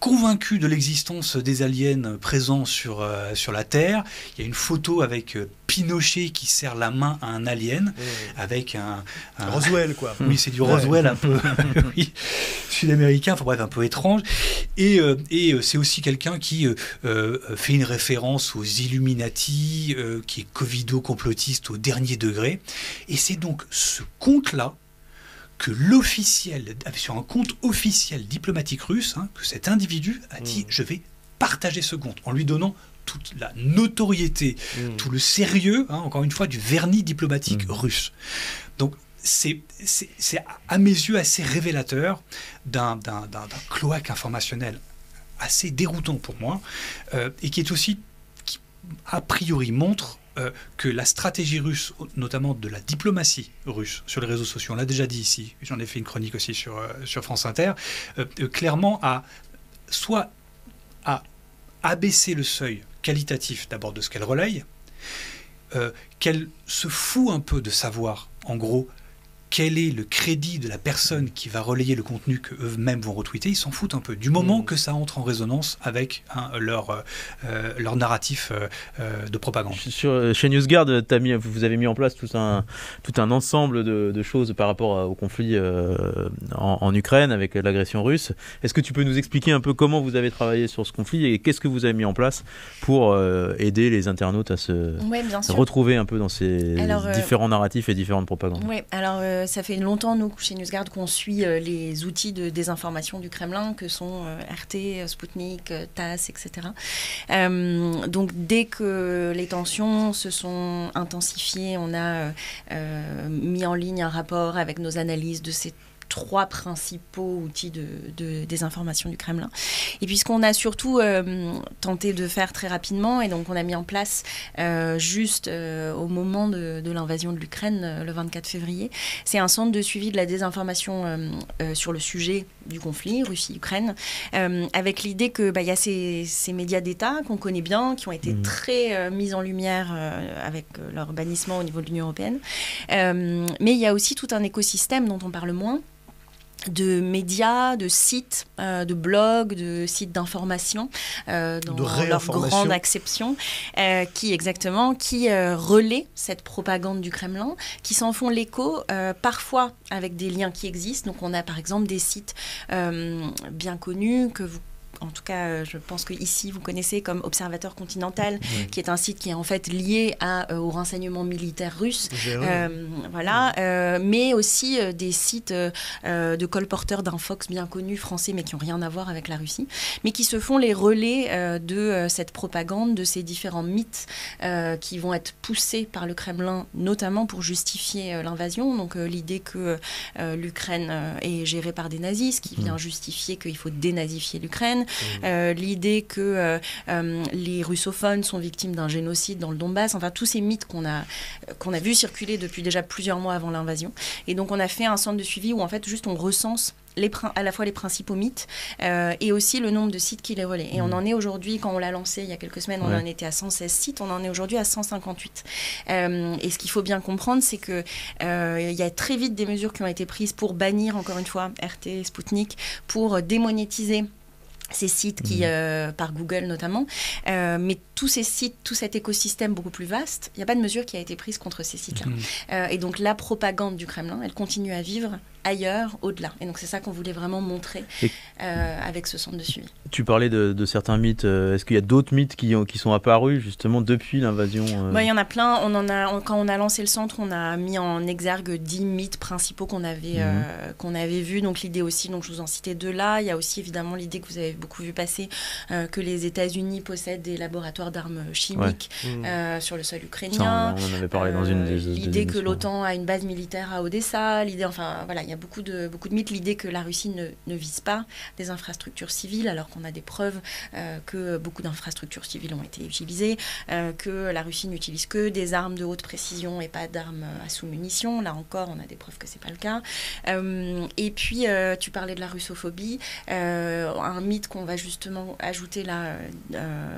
Convaincu de l'existence des aliens présents sur la Terre. Il y a une photo avec Pinochet qui serre la main à un alien avec un Roswell, quoi. Oui, c'est du Roswell un peu oui, sud-américain, enfin bref, un peu étrange. Et c'est aussi quelqu'un qui fait une référence aux Illuminati, qui est covido-complotiste au dernier degré. Et c'est donc ce compte-là que l'officiel, sur un compte officiel diplomatique russe, que cet individu a dit « je vais partager ce compte » en lui donnant toute la notoriété, tout le sérieux, encore une fois, du vernis diplomatique russe. Donc c'est à mes yeux assez révélateur d'un cloaque informationnel assez déroutant pour moi, et qui est aussi, qui a priori montre que la stratégie russe, notamment de la diplomatie russe sur les réseaux sociaux, on l'a déjà dit ici, j'en ai fait une chronique aussi sur France Inter, clairement soit à abaisser le seuil qualitatif d'abord de ce qu'elle relaye, qu'elle se fout un peu de savoir, en gros, quel est le crédit de la personne qui va relayer le contenu qu'eux-mêmes vont retweeter. Ils s'en foutent un peu, du moment que ça entre en résonance avec leur narratif de propagande. Chez NewsGuard, vous avez mis en place tout un ensemble de choses par rapport au conflit en Ukraine avec l'agression russe. Est-ce que tu peux nous expliquer un peu comment vous avez travaillé sur ce conflit et qu'est-ce que vous avez mis en place pour aider les internautes à se retrouver un peu dans ces différents narratifs et différentes propagandes? Oui, alors ça fait longtemps, nous, chez NewsGuard, qu'on suit les outils de désinformation du Kremlin, que sont RT, Sputnik, TASS, etc. Donc, dès que les tensions se sont intensifiées, on a mis en ligne un rapport avec nos analyses de ces 3 principaux outils de désinformation du Kremlin. Et puis ce qu'on a surtout tenté de faire très rapidement, et donc on a mis en place juste au moment de l'invasion de l'Ukraine, le 24 février, c'est un centre de suivi de la désinformation sur le sujet du conflit Russie-Ukraine, avec l'idée que y a ces médias d'État qu'on connaît bien, qui ont été très mis en lumière avec leur bannissement au niveau de l'Union européenne. Mais il y a aussi tout un écosystème dont on parle moins, de médias, de sites, de blogs, de sites d'information, dans leur grande acception, qui relaient cette propagande du Kremlin, qui s'en font l'écho, parfois avec des liens qui existent. Donc on a par exemple des sites bien connus que vous... En tout cas, je pense qu'ici, vous connaissez comme Observateur Continental, qui est un site qui est en fait lié au renseignement militaire russe. Mais aussi des sites de colporteurs d'infox bien connus, français, mais qui n'ont rien à voir avec la Russie, mais qui se font les relais de cette propagande, de ces différents mythes qui vont être poussés par le Kremlin, notamment pour justifier l'invasion. Donc l'idée que l'Ukraine est gérée par des nazis, ce qui vient justifier qu'il faut dénazifier l'Ukraine. L'idée que les russophones sont victimes d'un génocide dans le Donbass, enfin tous ces mythes qu'on a vu circuler depuis déjà plusieurs mois avant l'invasion. Et donc on a fait un centre de suivi où en fait juste on recense à la fois les principaux mythes et aussi le nombre de sites qui les relaient. Et on en est aujourd'hui, quand on l'a lancé il y a quelques semaines, on en était à 116 sites, on en est aujourd'hui à 158. Et ce qu'il faut bien comprendre, c'est qu'il y a très vite des mesures qui ont été prises pour bannir, encore une fois, RT, Sputnik, pour démonétiser ces sites par Google notamment, mais tous ces sites, tout cet écosystème beaucoup plus vaste, il n'y a pas de mesure qui a été prise contre ces sites-là. Et donc la propagande du Kremlin, elle continue à vivre ailleurs, au-delà. Et donc c'est ça qu'on voulait vraiment montrer avec ce centre de suivi. Tu parlais de certains mythes. Est-ce qu'il y a d'autres mythes qui sont apparus justement depuis l'invasion Il y en a plein. Quand on a lancé le centre, on a mis en exergue 10 mythes principaux qu'on avait vus. Donc l'idée aussi, donc je vous en citais 2 là. Il y a aussi évidemment l'idée que vous avez beaucoup vu passer que les États-Unis possèdent des laboratoires d'armes chimiques sur le sol ukrainien. Ça, on en avait parlé dans une des l'idée que l'OTAN a une base militaire à Odessa, l'idée, enfin voilà, il y a beaucoup de mythes, l'idée que la Russie ne vise pas des infrastructures civiles, alors qu'on a des preuves que beaucoup d'infrastructures civiles ont été utilisées, que la Russie n'utilise que des armes de haute précision et pas d'armes à sous-munitions. Là encore, on a des preuves que c'est pas le cas. Et puis, tu parlais de la russophobie, un mythe qu'on va justement ajouter là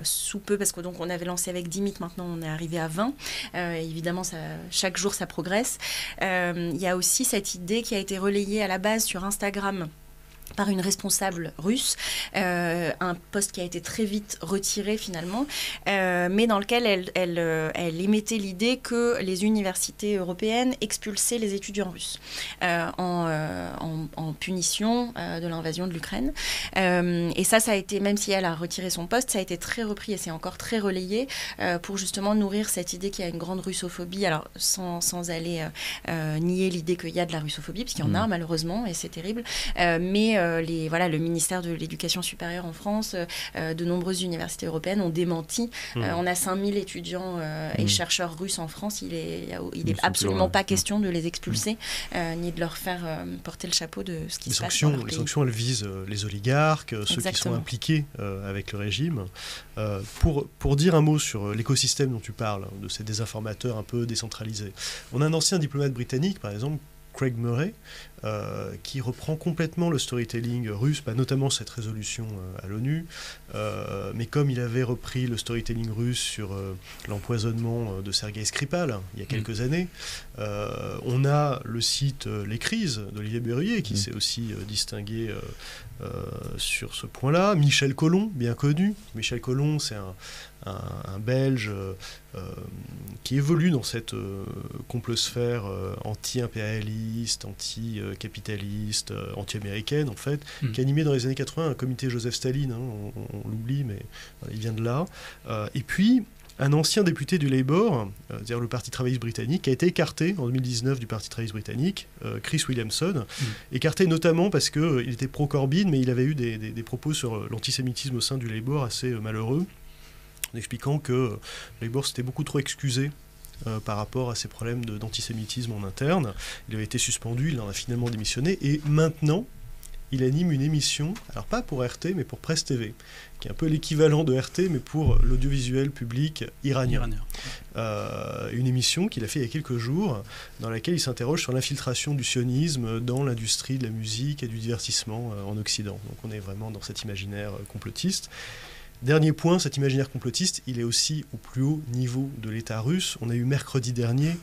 sous peu, parce que donc on avait lancé avec 10 mythes, maintenant on est arrivé à 20. Évidemment, chaque jour ça progresse. Il y a aussi cette idée qui a été relayée à la base sur Instagram par une responsable russe, un post qui a été très vite retiré finalement, mais dans lequel elle émettait l'idée que les universités européennes expulsaient les étudiants russes en punition de l'invasion de l'Ukraine. Et ça a été, même si elle a retiré son post, ça a été très repris et c'est encore très relayé pour justement nourrir cette idée qu'il y a une grande russophobie, alors sans aller nier l'idée qu'il y a de la russophobie, parce qu'il y en a malheureusement, et c'est terrible, mais le ministère de l'Éducation supérieure en France, de nombreuses universités européennes ont démenti. On a 5000 étudiants et chercheurs russes en France. Il est absolument pas question de les expulser, ni de leur faire porter le chapeau de ce qui se passe dans leur pays. Les sanctions, elles visent les oligarques, ceux qui sont impliqués avec le régime. Pour dire un mot sur l'écosystème dont tu parles, de ces désinformateurs un peu décentralisés, on a un ancien diplomate britannique, par exemple, Craig Murray, qui reprend complètement le storytelling russe, notamment cette résolution à l'ONU, mais comme il avait repris le storytelling russe sur l'empoisonnement de Sergei Skripal il y a quelques années, on a le site Les Crises d'Olivier Berruyer qui s'est aussi distingué sur ce point-là. Michel Collomb, bien connu. Michel Collomb, c'est un Belge qui évolue dans cette complosphère anti-impérialiste, anti-capitaliste, anti-américaine en fait, qui a animé dans les années 80 un comité Joseph Staline, on l'oublie, mais il vient de là. Et puis, un ancien député du Labour, c'est-à-dire le Parti travailliste britannique, qui a été écarté en 2019 du Parti travailliste britannique, Chris Williamson, écarté notamment parce qu'il était pro-Corbyn, mais il avait eu des propos sur l'antisémitisme au sein du Labour assez malheureux, en expliquant que le Labour s'était beaucoup trop excusé par rapport à ces problèmes d'antisémitisme en interne. Il avait été suspendu, il en a finalement démissionné, et maintenant, il anime une émission, alors pas pour RT, mais pour Presse TV, qui est un peu l'équivalent de RT, mais pour l'audiovisuel public iranien. Une émission qu'il a fait il y a quelques jours, dans laquelle il s'interroge sur l'infiltration du sionisme dans l'industrie de la musique et du divertissement en Occident. Donc on est vraiment dans cet imaginaire complotiste. Dernier point, cet imaginaire complotiste, il est aussi au plus haut niveau de l'État russe. On a eu mercredi dernier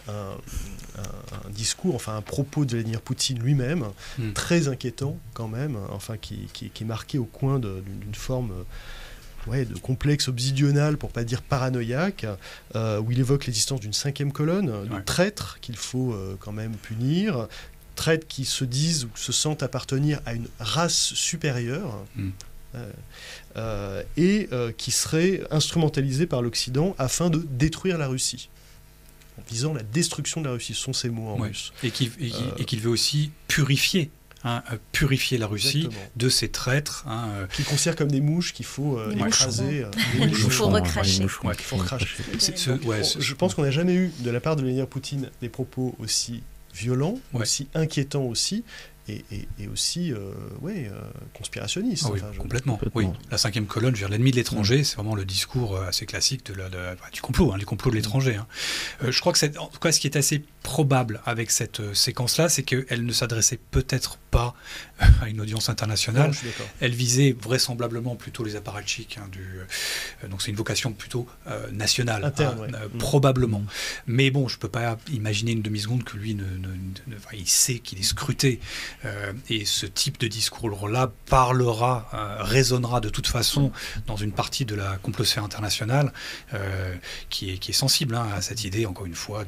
un discours, enfin un propos de Vladimir Poutine lui-même, très inquiétant quand même, enfin qui est marqué au coin d'une forme de complexe obsidional, pour pas dire paranoïaque, où il évoque l'existence d'une 5e colonne, de traîtres qu'il faut quand même punir, traîtres qui se disent ou se sentent appartenir à une race supérieure, et qui serait instrumentalisé par l'Occident afin de détruire la Russie, en visant la destruction de la Russie. Ce sont ces mots en russe. Et qu'il veut aussi purifier la Russie de ces traîtres. Qu'il considère comme des mouches qu'il faut écraser. Il faut recracher. Je pense qu'on n'a jamais eu de la part de Vladimir Poutine des propos aussi violents, aussi inquiétants aussi, et aussi conspirationniste. Complètement. Oui. La 5e colonne, je veux dire, l'ennemi de l'étranger, c'est vraiment le discours assez classique du complot, du complot de l'étranger. Je crois que en tout cas, ce qui est assez probable avec cette séquence-là, c'est qu'elle ne s'adressait peut-être pas à une audience internationale. Elle visait vraisemblablement plutôt les apparatchiks. Donc c'est une vocation plutôt nationale, interne, probablement. Mais bon, je ne peux pas imaginer une demi-seconde que lui il sait qu'il est scruté. Et ce type de discours-là résonnera de toute façon dans une partie de la complosphère internationale qui est sensible à cette idée, encore une fois,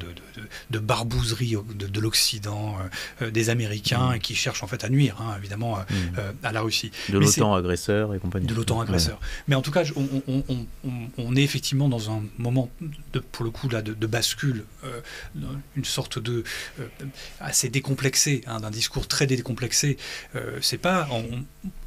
de barbouzerie de l'Occident, des Américains, et qui cherchent en fait à nuire, évidemment, à la Russie. De l'OTAN agresseur et compagnie. De l'OTAN agresseur. Mais en tout cas, on est effectivement dans un moment, pour le coup, là, de bascule, une sorte de assez décomplexé, d'un discours très décomplexé, décomplexé. C'est pas,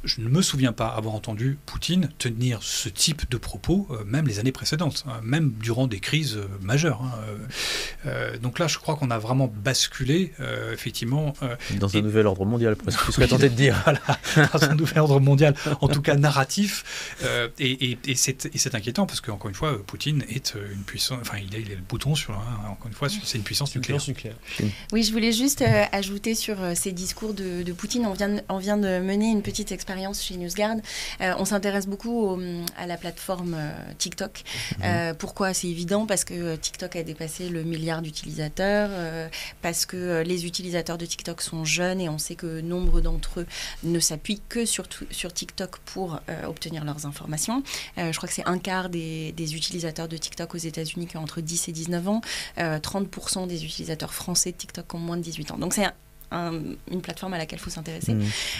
je ne me souviens pas avoir entendu Poutine tenir ce type de propos, même les années précédentes, hein, même durant des crises majeures. Hein, donc là, je crois qu'on a vraiment basculé, effectivement. Dans un nouvel ordre mondial, presque, ce que tu tentais de dire. Voilà, dans un nouvel ordre mondial, en tout cas narratif. Et c'est inquiétant, parce qu'encore une fois, Poutine est une puissance. Enfin, il a le bouton sur. Hein, encore une fois, c'est une puissance nucléaire. Oui, je voulais juste ajouter sur ces discours de Poutine. On vient de mener une petite expérience chez NewsGuard. On s'intéresse beaucoup à la plateforme TikTok. Pourquoi ? C'est évident, parce que TikTok a dépassé le milliard d'utilisateurs, parce que les utilisateurs de TikTok sont jeunes et on sait que nombre d'entre eux ne s'appuient que sur TikTok pour obtenir leurs informations. Je crois que c'est un quart des utilisateurs de TikTok aux États-Unis qui ont entre 10 et 19 ans. 30% des utilisateurs français de TikTok ont moins de 18 ans. Donc c'est une plateforme à laquelle il faut s'intéresser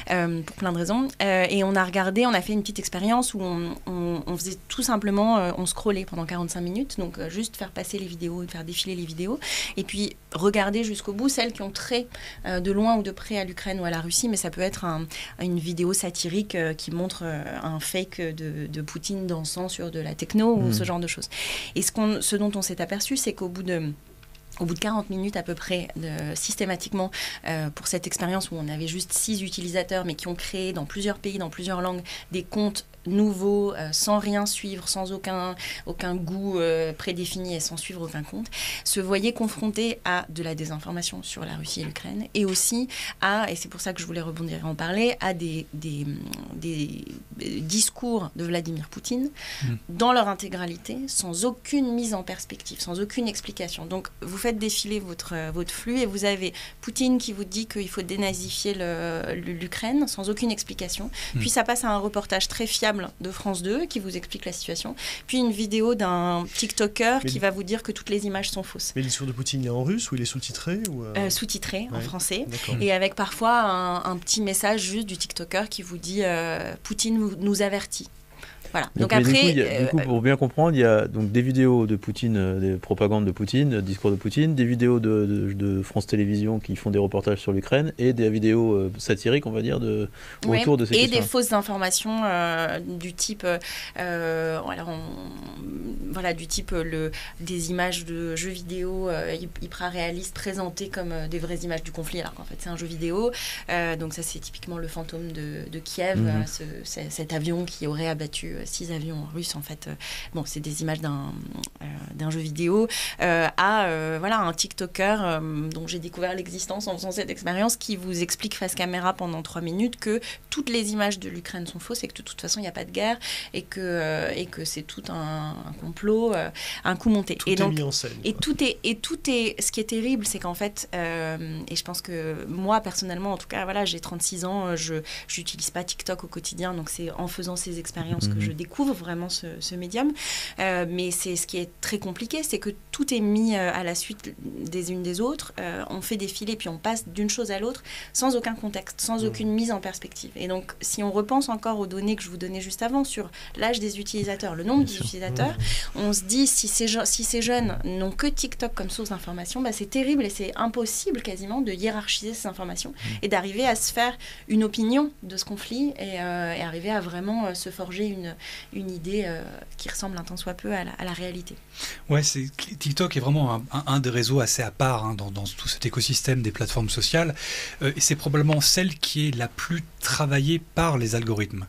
pour plein de raisons. Et on a fait une petite expérience où on faisait tout simplement, on scrollait pendant 45 minutes, donc juste faire passer les vidéos, faire défiler les vidéos, et puis regarder jusqu'au bout celles qui ont trait de loin ou de près à l'Ukraine ou à la Russie, mais ça peut être une vidéo satirique qui montre un fake de Poutine dansant sur de la techno ou ce genre de choses. Et ce dont on s'est aperçu, c'est qu'au bout de 40 minutes à peu près, systématiquement, pour cette expérience où on avait juste 6 utilisateurs, mais qui ont créé dans plusieurs pays, dans plusieurs langues, des comptes nouveaux, sans rien suivre, sans aucun goût prédéfini et sans suivre aucun compte, se voyaient confrontés à de la désinformation sur la Russie et l'Ukraine, et aussi et c'est pour ça que je voulais rebondir et en parler, à des discours de Vladimir Poutine dans leur intégralité, sans aucune mise en perspective, sans aucune explication. Donc vous faites défiler votre flux et vous avez Poutine qui vous dit qu'il faut dénazifier l'Ukraine sans aucune explication, puis ça passe à un reportage très fiable de France 2 qui vous explique la situation, puis une vidéo d'un TikToker qui va vous dire que toutes les images sont fausses. Mais le discours de Poutine, il est en russe ou il est sous-titré ou sous-titré en français, et avec parfois un petit message juste du TikToker qui vous dit Poutine nous avertit. Voilà. Donc après, du coup, pour bien comprendre, il y a donc des vidéos de Poutine, des propagandes de Poutine, discours de Poutine, des vidéos de France Télévisions qui font des reportages sur l'Ukraine et des vidéos satiriques, on va dire, autour de ces questions. Et des fausses informations du type, du type des images de jeux vidéo hyper réalistes présentées comme des vraies images du conflit, alors qu'en fait c'est un jeu vidéo. Donc ça c'est typiquement le fantôme de Kiev, cet avion qui aurait abattu 6 avions russes en fait. C'est des images d'un jeu vidéo. Un TikToker dont j'ai découvert l'existence en faisant cette expérience, qui vous explique face caméra pendant 3 minutes que toutes les images de l'Ukraine sont fausses et que de toute façon il n'y a pas de guerre et que c'est tout un complot, un coup monté. Tout est mis en scène. Et tout est. Ce qui est terrible, c'est qu'en fait, et je pense que moi personnellement, en tout cas, j'ai 36 ans, je n'utilise pas TikTok au quotidien, donc c'est en faisant ces expériences que je découvre vraiment ce médium. Mais c'est ce qui est très compliqué, c'est que tout est mis à la suite des unes des autres. On fait défiler, puis on passe d'une chose à l'autre sans aucun contexte, sans aucune mise en perspective. Et donc, si on repense encore aux données que je vous donnais juste avant sur l'âge des utilisateurs, le nombre d'utilisateurs, on se dit si ces jeunes n'ont que TikTok comme source d'information, c'est terrible et c'est impossible quasiment de hiérarchiser ces informations et d'arriver à se faire une opinion de ce conflit et arriver à vraiment se forger une idée qui ressemble un tant soit peu à la réalité. Ouais, TikTok est vraiment un des réseaux assez à part dans tout cet écosystème des plateformes sociales, et c'est probablement celle qui est la plus travaillée par les algorithmes.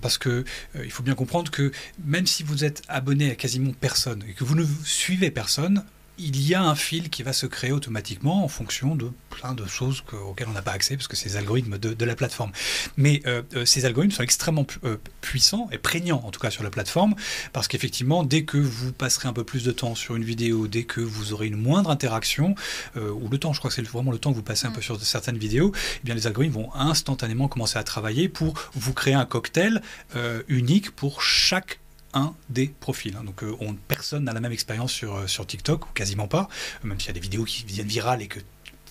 Parce que il faut bien comprendre que même si vous êtes abonné à quasiment personne et que vous ne suivez personne, il y a un fil qui va se créer automatiquement en fonction de plein de choses auxquelles on n'a pas accès, parce que c'est les algorithmes de la plateforme. Mais ces algorithmes sont extrêmement puissants et prégnants, en tout cas sur la plateforme, parce qu'effectivement, dès que vous passerez un peu plus de temps sur une vidéo, dès que vous aurez une moindre interaction, ou le temps, je crois que c'est vraiment le temps que vous passez un peu sur certaines vidéos, eh bien les algorithmes vont instantanément commencer à travailler pour vous créer un cocktail unique pour chaque un des profils. Donc personne n'a la même expérience sur TikTok, ou quasiment pas, même s'il y a des vidéos qui deviennent virales et que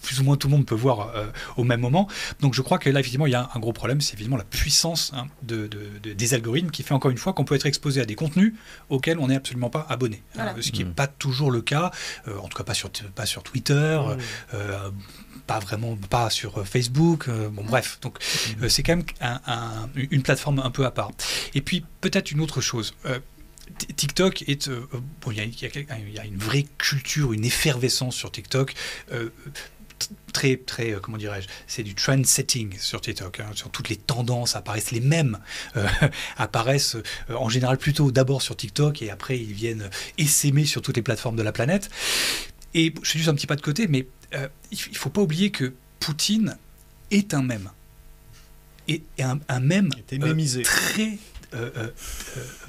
plus ou moins tout le monde peut voir au même moment. Donc je crois que là, effectivement, il y a un gros problème, c'est évidemment la puissance des algorithmes qui fait encore une fois qu'on peut être exposé à des contenus auxquels on n'est absolument pas abonné. Voilà. Ce qui n'est pas toujours le cas, en tout cas pas sur Twitter, pas sur Facebook, bref. Donc c'est quand même une plateforme un peu à part. Et puis peut-être une autre chose. TikTok est... il y a une vraie culture, une effervescence sur TikTok, très, comment dirais-je, c'est du trend setting sur TikTok, sur toutes les tendances apparaissent les mêmes, apparaissent en général plutôt d'abord sur TikTok et après ils viennent essaimer sur toutes les plateformes de la planète. Et je suis juste un petit pas de côté, mais il ne faut pas oublier que Poutine est un mème. Et un mème très...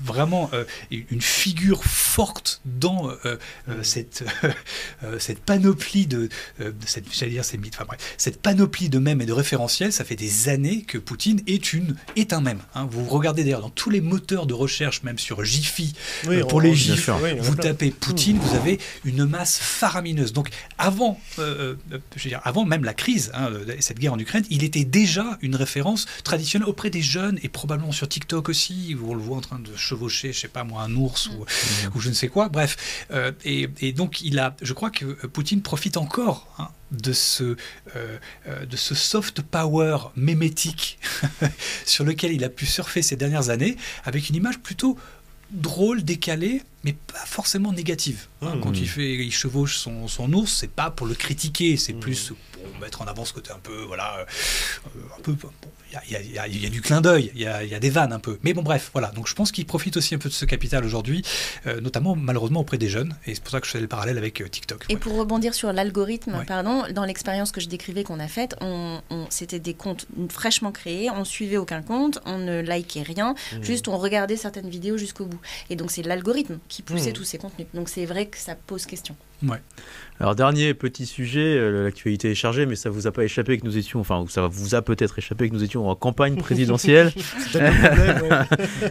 vraiment une figure forte dans cette panoplie cette panoplie de mèmes et de référentiels. Ça fait des années que Poutine est un mème. Vous regardez d'ailleurs dans tous les moteurs de recherche, même sur Jiffy, pour les gifs, vous tapez Poutine, vous avez une masse faramineuse. Donc avant même la crise, cette guerre en Ukraine, il était déjà une référence traditionnelle auprès des jeunes et probablement sur TikTok aussi, où on le voit en train de chevaucher, je sais pas moi, un ours ou je ne sais quoi, bref. Et donc je crois que Poutine profite encore de ce soft power mémétique sur lequel il a pu surfer ces dernières années, avec une image plutôt drôle, décalée, mais pas forcément négative. Quand il chevauche son ours, c'est pas pour le critiquer, c'est plus pour mettre en avant ce côté un peu, il y a du clin d'œil, il y a des vannes un peu. Mais bon, bref, voilà. Donc je pense qu'il profite aussi un peu de ce capital aujourd'hui, notamment malheureusement auprès des jeunes. Et c'est pour ça que je fais le parallèle avec TikTok. Et pour rebondir sur l'algorithme, dans l'expérience que je décrivais qu'on a faite, c'était des comptes fraîchement créés, on suivait aucun compte, on ne likait rien, juste on regardait certaines vidéos jusqu'au bout. Et donc c'est l'algorithme qui poussait tous ces contenus. Donc c'est vrai que ça pose question. Ouais. Alors dernier petit sujet, l'actualité est chargée, mais ça vous a pas échappé que nous étions, enfin ça vous a peut-être échappé que nous étions en campagne présidentielle.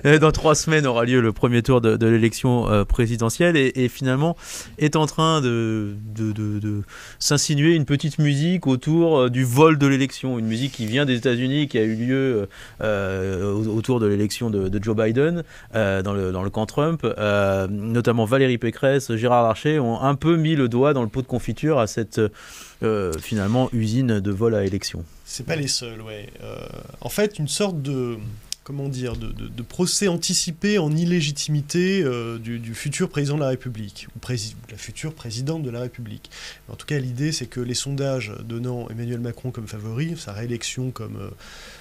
Dans 3 semaines aura lieu le premier tour de l'élection présidentielle et finalement est en train de s'insinuer une petite musique autour du vol de l'élection, une musique qui vient des États-Unis, qui a eu lieu autour de l'élection de Joe Biden dans le camp Trump, notamment Valérie Pécresse, Gérard Larcher ont un peu mis le doigt dans le pot de confiture à cette finalement usine de vol à élection. C'est pas les seuls, ouais. En fait, une sorte de procès anticipé en illégitimité du futur président de la République, ou la future présidente de la République. En tout cas, l'idée, c'est que les sondages donnant Emmanuel Macron comme favori, sa réélection comme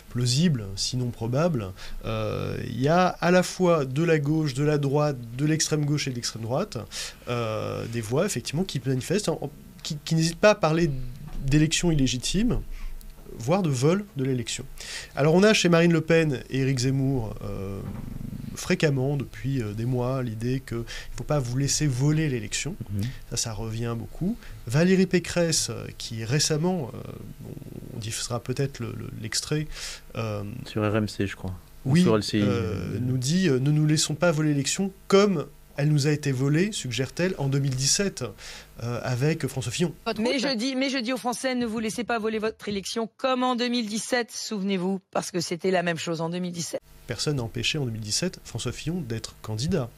plausible, sinon probable, il y a à la fois de la gauche, de la droite, de l'extrême gauche et de l'extrême droite, des voix, effectivement, qui manifestent, qui n'hésitent pas à parler d'élections illégitimes, voire de vol de l'élection. Alors on a chez Marine Le Pen et Éric Zemmour fréquemment depuis des mois l'idée qu'il ne faut pas vous laisser voler l'élection. Ça revient beaucoup. Valérie Pécresse, qui récemment, on diffusera peut-être l'extrait... sur RMC, je crois. Oui, sur LCI. Nous dit « Ne nous laissons pas voler l'élection comme... Elle nous a été volée, suggère-t-elle, en 2017, avec François Fillon. Mais je dis aux Français, ne vous laissez pas voler votre élection comme en 2017, souvenez-vous, parce que c'était la même chose en 2017. Personne n'a empêché en 2017 François Fillon d'être candidat.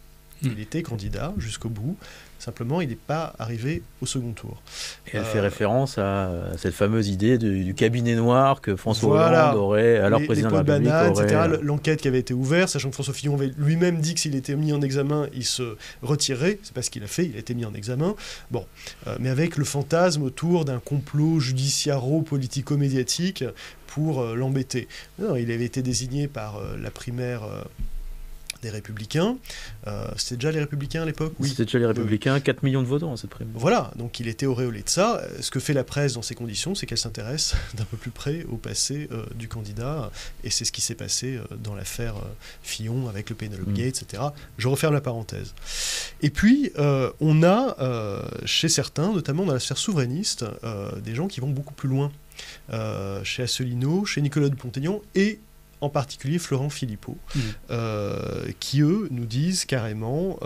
Il était candidat jusqu'au bout, simplement il n'est pas arrivé au second tour. Et elle fait référence à cette fameuse idée du cabinet noir que François Hollande aurait, alors président de la République, etc. L'enquête qui avait été ouverte, sachant que François Fillon avait lui-même dit que s'il était mis en examen, il se retirerait. C'est pas ce qu'il a fait, il a été mis en examen. Bon, mais avec le fantasme autour d'un complot judiciaro-politico-médiatique pour l'embêter. Non, il avait été désigné par la primaire... des Républicains. C'était déjà les Républicains à l'époque? Oui, c'était déjà les Républicains, 4 millions de votants à cette primaire. Voilà, donc il était auréolé de ça. Ce que fait la presse dans ces conditions, c'est qu'elle s'intéresse d'un peu plus près au passé du candidat, et c'est ce qui s'est passé dans l'affaire Fillon avec le Penelope Gate, etc. Je referme la parenthèse. Et puis, on a chez certains, notamment dans la sphère souverainiste, des gens qui vont beaucoup plus loin. Chez Asselineau, chez Nicolas Dupont-Aignan et en particulier Florent Philippot, qui eux nous disent carrément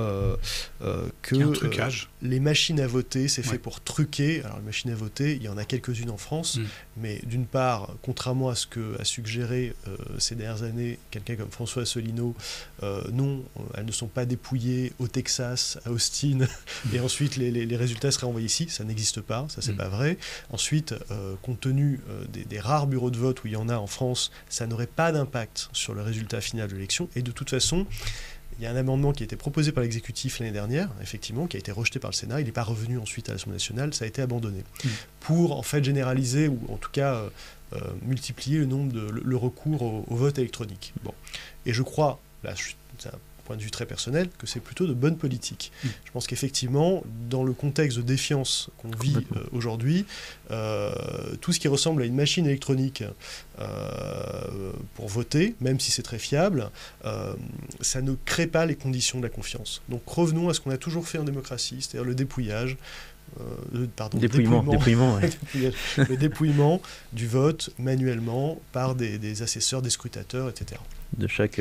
que les machines à voter, c'est fait pour truquer. Alors les machines à voter, il y en a quelques-unes en France, mais d'une part, contrairement à ce que a suggéré ces dernières années quelqu'un comme François Asselineau, non, elles ne sont pas dépouillées au Texas, à Austin, et ensuite les résultats seraient envoyés ici. Ça n'existe pas, ça c'est pas vrai. Ensuite, compte tenu des rares bureaux de vote où il y en a en France, ça n'aurait pas d'impact sur le résultat final de l'élection. Et de toute façon, il y a un amendement qui a été proposé par l'exécutif l'année dernière, effectivement, qui a été rejeté par le Sénat. Il n'est pas revenu ensuite à l'Assemblée nationale, ça a été abandonné. Pour en fait généraliser, ou en tout cas multiplier le recours au vote électronique. Bon. Et je crois, là c'est un point de vue très personnel, que c'est plutôt de bonne politique. Je pense qu'effectivement, dans le contexte de défiance qu'on vit aujourd'hui, tout ce qui ressemble à une machine électronique pour voter, même si c'est très fiable, ça ne crée pas les conditions de la confiance. Donc revenons à ce qu'on a toujours fait en démocratie, c'est-à-dire le dépouillage, le dépouillement du vote manuellement par des assesseurs, des scrutateurs, etc. De chaque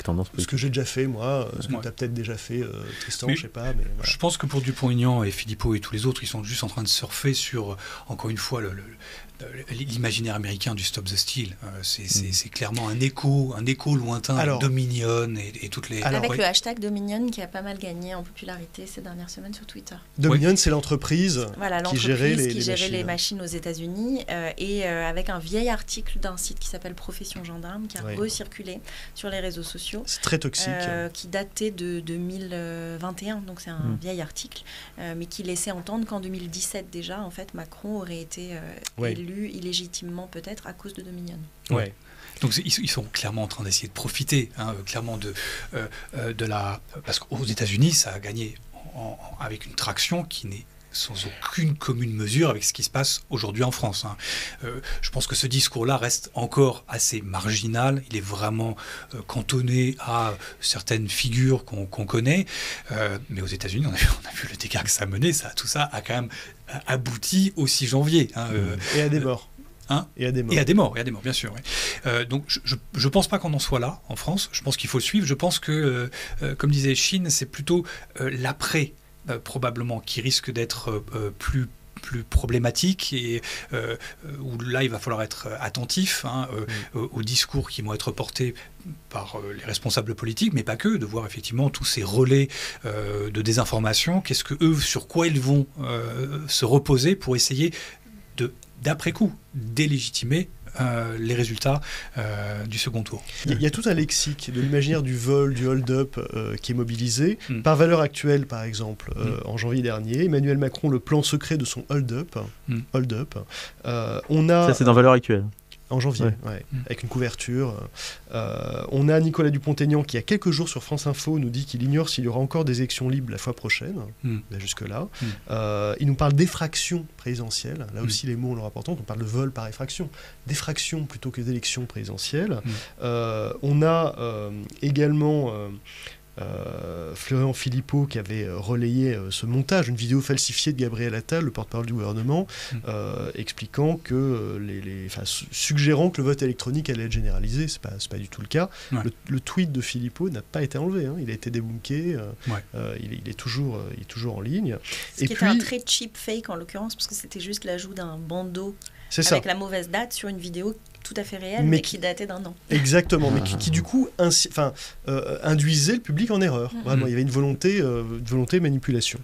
tendance politique. Ce que j'ai déjà fait, moi, ce que tu as peut-être déjà fait, Tristan, je sais pas. Mais voilà. Je pense que pour Dupont-Aignan et Philippot et tous les autres, ils sont juste en train de surfer sur, encore une fois, l'imaginaire américain du Stop the Steal. C'est clairement un écho lointain à Dominion et toutes les... Avec le hashtag Dominion qui a pas mal gagné en popularité ces dernières semaines sur Twitter. Dominion, c'est l'entreprise qui gérait les machines aux États-Unis et avec un vieil article d'un site qui s'appelle Profession Gendarme qui a recirculé sur les réseaux sociaux. C'est très toxique. Qui datait de 2021, donc c'est un vieil article, mais qui laissait entendre qu'en 2017 déjà, en fait, Macron aurait été élu illégitimement peut-être à cause de Dominion. Ouais. Donc ils sont clairement en train d'essayer de profiter, clairement de la... Parce qu'aux États-Unis, ça a gagné avec une traction qui n'est sans aucune commune mesure avec ce qui se passe aujourd'hui en France. Je pense que ce discours-là reste encore assez marginal. Il est vraiment cantonné à certaines figures qu'on connaît. Mais aux États-Unis, on a vu le dégât que ça a mené. Tout ça a quand même abouti au 6 janvier. Et à des morts. Et à des morts, bien sûr. Oui. Donc je ne pense pas qu'on en soit là en France. Je pense qu'il faut le suivre. Je pense que, comme disait Chine, c'est plutôt l'après probablement qui risque d'être plus problématique et où là il va falloir être attentif aux discours qui vont être portés par les responsables politiques, mais pas que, de voir effectivement tous ces relais de désinformation, sur quoi ils vont se reposer pour essayer d'après coup délégitimer les résultats du second tour. Il y a tout un lexique de l'imaginaire du vol, du hold-up qui est mobilisé. Par Valeurs Actuelles, par exemple, en janvier dernier, Emmanuel Macron, le plan secret de son hold-up. Ça, c'est dans Valeurs Actuelles. En janvier, avec une couverture. On a Nicolas Dupont-Aignan qui, il y a quelques jours sur France Info, nous dit qu'il ignore s'il y aura encore des élections libres la fois prochaine. Jusque-là. Il nous parle d'effraction présidentielle. Là aussi, les mots ont leur importance. On parle de vol par effraction. D'effraction plutôt que d'élection présidentielle. On a également... Florent Philippot qui avait relayé ce montage, une vidéo falsifiée de Gabriel Attal, le porte-parole du gouvernement, expliquant que, suggérant que le vote électronique allait être généralisé. C'est pas du tout le cas. Le tweet de Philippot n'a pas été enlevé. Il a été débunké. Il est toujours en ligne. Ce qui était un très cheap fake en l'occurrence, parce que c'était juste l'ajout d'un bandeau avec la mauvaise date sur une vidéo tout à fait réelle, mais qui datait d'1 an. Exactement, mais qui du coup induisait le public en erreur. Vraiment, il y avait une volonté manipulation.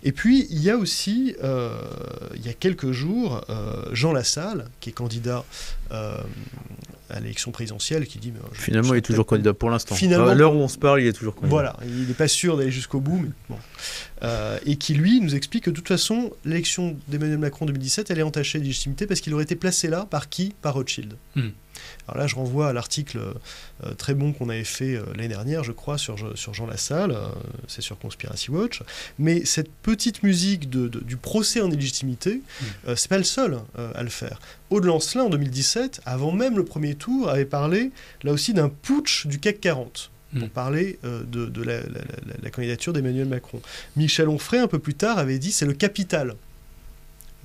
Et puis, il y a aussi, il y a quelques jours, Jean Lassalle, qui est candidat à l'élection présidentielle, qui dit... Finalement, il est toujours candidat pour l'instant. À l'heure où on se parle, il est toujours candidat. Voilà, il n'est pas sûr d'aller jusqu'au bout, mais bon. Et qui, lui, nous explique que de toute façon, l'élection d'Emmanuel Macron 2017, elle est entachée de légitimité parce qu'il aurait été placé là par qui ? Par Rothschild. Alors là, je renvoie à l'article très bon qu'on avait fait l'année dernière, je crois, sur Jean Lassalle, c'est sur Conspiracy Watch. Mais cette petite musique du procès en illégitimité, c'est pas le seul à le faire. Aude Lancelin, en 2017, avant même le premier tour, avait parlé, là aussi, d'un putsch du CAC 40. Pour parler de la candidature d'Emmanuel Macron. Michel Onfray, un peu plus tard, avait dit c'est le capital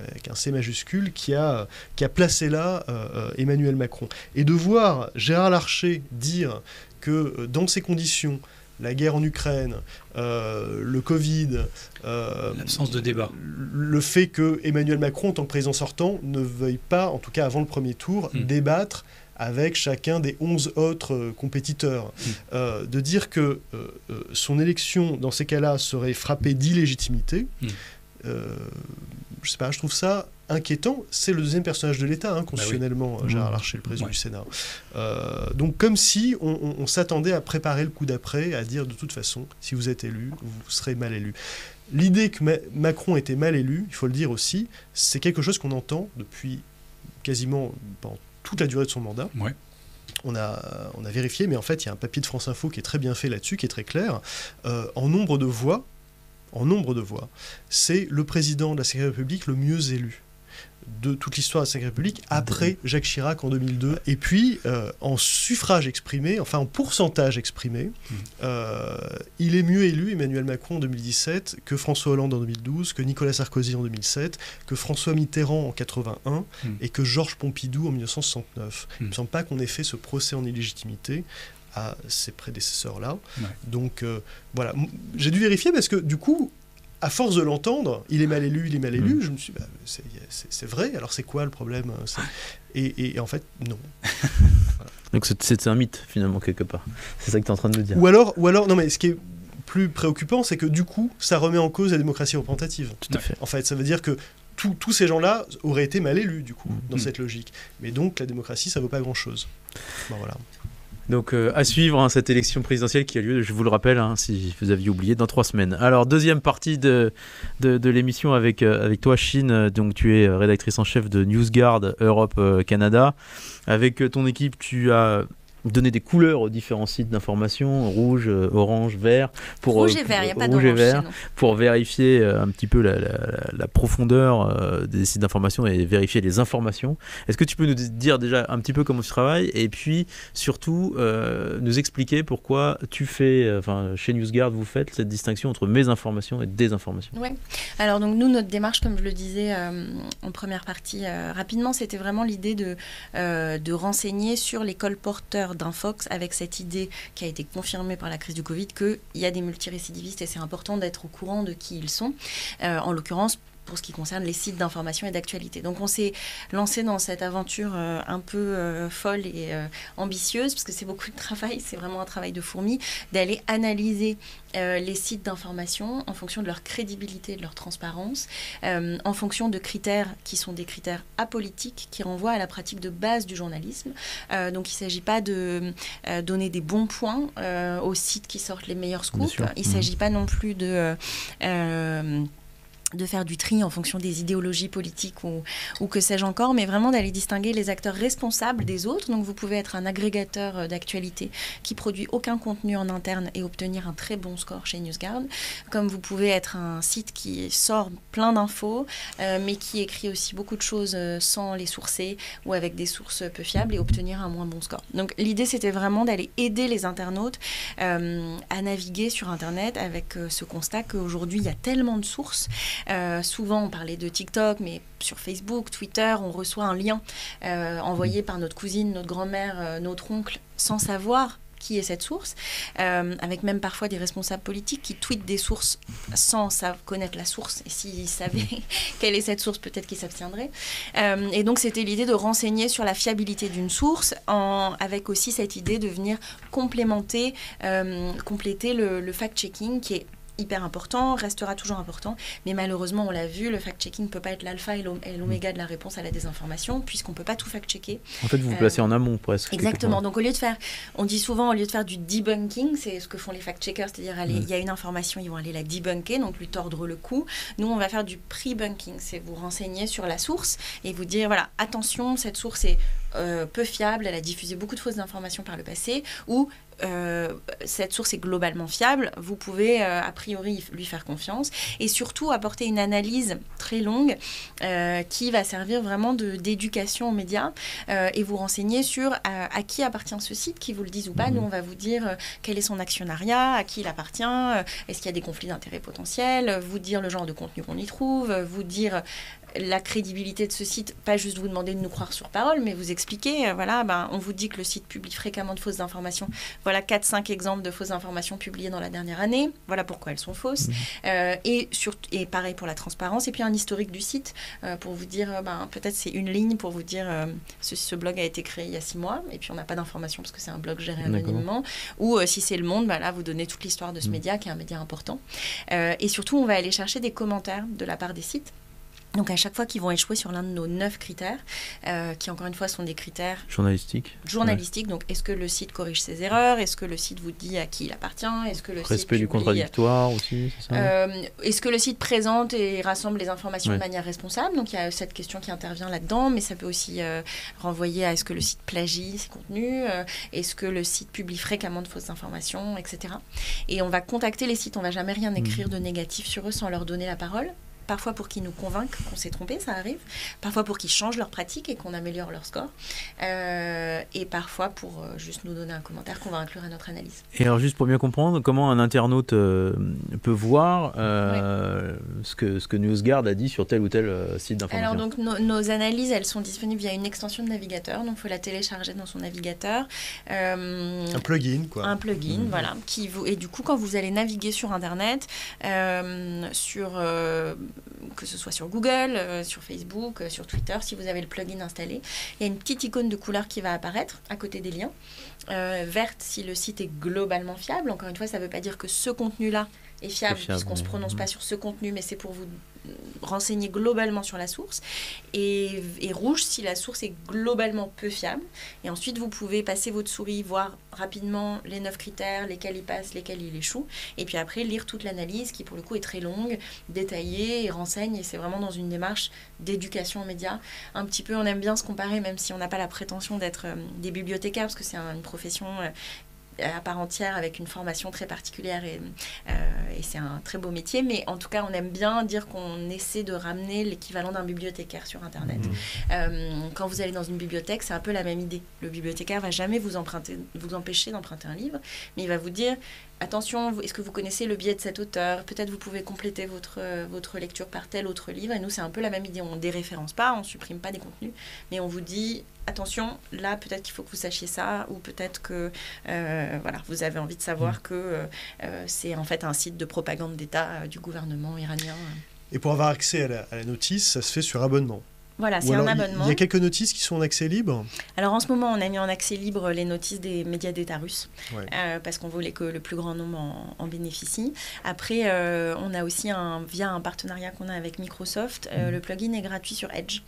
avec un C majuscule, qui a placé là Emmanuel Macron. Et de voir Gérard Larcher dire que dans ces conditions, la guerre en Ukraine, le Covid, l'absence de débat, le fait que Emmanuel Macron, en tant que président sortant, ne veuille pas, en tout cas avant le premier tour, débattre avec chacun des 11 autres compétiteurs. De dire que son élection, dans ces cas-là, serait frappée d'illégitimité, je sais pas, je trouve ça inquiétant. C'est le deuxième personnage de l'État, constitutionnellement, Gérard Larcher, le président du Sénat. Donc comme si on s'attendait à préparer le coup d'après, à dire de toute façon, si vous êtes élu, vous serez mal élu. L'idée que Macron était mal élu, il faut le dire aussi, c'est quelque chose qu'on entend depuis quasiment pendant toute la durée de son mandat. On a vérifié, mais en fait, il y a un papier de France Info qui est très bien fait là-dessus, qui est très clair. En nombre de voix, c'est le président de la Ve République le mieux élu de toute l'histoire de la Ve République, après Jacques Chirac en 2002. Et puis, en suffrage exprimé, enfin en pourcentage exprimé, il est mieux élu, Emmanuel Macron en 2017, que François Hollande en 2012, que Nicolas Sarkozy en 2007, que François Mitterrand en 81 et que Georges Pompidou en 1969. Il ne me semble pas qu'on ait fait ce procès en illégitimité à ces prédécesseurs-là. Donc, voilà. J'ai dû vérifier parce que, du coup, à force de l'entendre, il est mal élu, je me suis dit, c'est vrai, alors c'est quoi le problème? Et en fait, non. Voilà. Donc c'est un mythe, finalement, quelque part. C'est ça que tu es en train de nous dire. Ou alors, non, mais ce qui est plus préoccupant, c'est que du coup, ça remet en cause la démocratie représentative. Tout à fait. En fait, ça veut dire que tous ces gens-là auraient été mal élus, du coup, dans cette logique. Mais donc, la démocratie, ça vaut pas grand-chose. Bon, voilà. Donc à suivre cette élection présidentielle qui a lieu, je vous le rappelle, si vous aviez oublié, dans 3 semaines. Alors deuxième partie de l'émission avec toi, Chine. Donc tu es rédactrice en chef de NewsGuard Europe Canada. Avec ton équipe, tu as donné des couleurs aux différents sites d'information, rouge, orange, vert. Rouge et vert, il n'y a pas d'orange chez nous. Pour vérifier un petit peu la profondeur des sites d'information et vérifier les informations. Est-ce que tu peux nous dire déjà un petit peu comment tu travailles et puis surtout nous expliquer pourquoi tu fais, chez NewsGuard, vous faites cette distinction entre mes informations et des informations? Oui. Alors donc nous, notre démarche, comme je le disais en première partie rapidement, c'était vraiment l'idée de renseigner sur les colporteurs d'Infox avec cette idée qui a été confirmée par la crise du Covid qu'il y a des multirécidivistes et c'est important d'être au courant de qui ils sont. En l'occurrence, pour ce qui concerne les sites d'information et d'actualité. Donc on s'est lancé dans cette aventure un peu folle et ambitieuse, parce que c'est beaucoup de travail, c'est vraiment un travail de fourmi, d'aller analyser les sites d'information en fonction de leur crédibilité et de leur transparence, en fonction de critères qui sont des critères apolitiques, qui renvoient à la pratique de base du journalisme. Donc il ne s'agit pas de donner des bons points aux sites qui sortent les meilleurs scoops. Il ne s'agit pas non plus de faire du tri en fonction des idéologies politiques ou que sais-je encore, mais vraiment d'aller distinguer les acteurs responsables des autres. Donc vous pouvez être un agrégateur d'actualité qui produit aucun contenu en interne et obtenir un très bon score chez NewsGuard, comme vous pouvez être un site qui sort plein d'infos, mais qui écrit aussi beaucoup de choses sans les sourcer ou avec des sources peu fiables et obtenir un moins bon score. Donc l'idée, c'était vraiment d'aller aider les internautes à naviguer sur Internet avec ce constat qu'aujourd'hui, il y a tellement de sources. Souvent on parlait de TikTok, mais sur Facebook, Twitter, on reçoit un lien envoyé par notre cousine, notre grand-mère, notre oncle, sans savoir qui est cette source, avec même parfois des responsables politiques qui tweetent des sources sans connaître la source, et s'ils savaient quelle est cette source, peut-être qu'ils s'abstiendraient. Et donc c'était l'idée de renseigner sur la fiabilité d'une source, avec aussi cette idée de venir compléter le fact-checking qui est hyper important, restera toujours important, mais malheureusement, on l'a vu, le fact-checking ne peut pas être l'alpha et l'oméga de la réponse à la désinformation, puisqu'on ne peut pas tout fact-checker. En fait, vous vous placez en amont, presque. Exactement. Donc, on dit souvent, au lieu de faire du debunking, c'est ce que font les fact-checkers, c'est-à-dire, il y a une information, ils vont aller la debunker, donc lui tordre le cou. Nous, on va faire du pre-bunking, c'est vous renseigner sur la source et vous dire, voilà, attention, cette source est peu fiable, elle a diffusé beaucoup de fausses informations par le passé, ou cette source est globalement fiable, vous pouvez a priori lui faire confiance, et surtout apporter une analyse très longue qui va servir vraiment d'éducation aux médias et vous renseigner sur à qui appartient ce site, qui vous le dise ou pas. Nous, on va vous dire quel est son actionnariat, à qui il appartient, est-ce qu'il y a des conflits d'intérêts potentiels, vous dire le genre de contenu qu'on y trouve, vous dire la crédibilité de ce site, pas juste vous demander de nous croire sur parole, mais vous expliquer, on vous dit que le site publie fréquemment de fausses informations. Voilà 4-5 exemples de fausses informations publiées dans la dernière année. Voilà pourquoi elles sont fausses. Et pareil pour la transparence. Et puis un historique du site pour vous dire, peut-être c'est une ligne pour vous dire ce blog a été créé il y a 6 mois, et puis on n'a pas d'informations parce que c'est un blog géré anonymement. Ou si c'est Le Monde, là, vous donnez toute l'histoire de ce média, qui est un média important. Et surtout, on va aller chercher des commentaires de la part des sites. Donc à chaque fois qu'ils vont échouer sur l'un de nos 9 critères, qui encore une fois sont des critères journalistiques. Donc est-ce que le site corrige ses erreurs, est-ce que le site vous dit à qui il appartient, est-ce que le respect site du contradictoire aussi, c'est ça est-ce que le site présente et rassemble les informations de manière responsable. Donc il y a cette question qui intervient là-dedans, mais ça peut aussi renvoyer à est-ce que le site plagie ses contenus, est-ce que le site publie fréquemment de fausses informations, etc. Et on va contacter les sites, on va jamais rien écrire de négatif sur eux sans leur donner la parole. Parfois pour qu'ils nous convainquent qu'on s'est trompé, ça arrive. Parfois pour qu'ils changent leur pratique et qu'on améliore leur score. Et parfois pour juste nous donner un commentaire qu'on va inclure à notre analyse. Et alors juste pour bien comprendre, comment un internaute peut voir ce que NewsGuard a dit sur tel ou tel site d'information? Alors donc nos analyses, elles sont disponibles via une extension de navigateur. Donc il faut la télécharger dans son navigateur. Un plugin quoi. Un plugin, voilà. Et du coup quand vous allez naviguer sur Internet, que ce soit sur Google, sur Facebook, sur Twitter, si vous avez le plugin installé, il y a une petite icône de couleur qui va apparaître à côté des liens. Verte si le site est globalement fiable. Encore une fois, ça ne veut pas dire que ce contenu-là est fiable puisqu'on ne se prononce pas sur ce contenu, mais c'est pour vous renseigner globalement sur la source. Et rouge si la source est globalement peu fiable. Et ensuite, vous pouvez passer votre souris, voir rapidement les 9 critères, lesquels il passe, lesquels il échoue. Et puis après, lire toute l'analyse qui, pour le coup, est très longue, détaillée et renseigne. Et c'est vraiment dans une démarche d'éducation aux médias. Un petit peu, on aime bien se comparer, même si on n'a pas la prétention d'être des bibliothécaires, parce que c'est une profession à part entière avec une formation très particulière et c'est un très beau métier, mais en tout cas on aime bien dire qu'on essaie de ramener l'équivalent d'un bibliothécaire sur Internet. Quand vous allez dans une bibliothèque, c'est un peu la même idée. Le bibliothécaire va jamais vous empêcher d'emprunter un livre, mais il va vous dire attention, est-ce que vous connaissez le biais de cet auteur? Peut-être vous pouvez compléter votre lecture par tel autre livre. Et nous, c'est un peu la même idée. On ne déréférence pas, on ne supprime pas des contenus, mais on vous dit attention, là, peut-être qu'il faut que vous sachiez ça, ou peut-être que vous avez envie de savoir que c'est en fait un site de propagande d'État du gouvernement iranien. Et pour avoir accès à la notice, ça se fait sur abonnement. Voilà, c'est un abonnement. Il y a quelques notices qui sont en accès libre. Alors en ce moment, on a mis en accès libre les notices des médias d'État russes, parce qu'on voulait que le plus grand nombre en bénéficie. Après, on a aussi, via un partenariat qu'on a avec Microsoft, le plugin est gratuit sur Edge.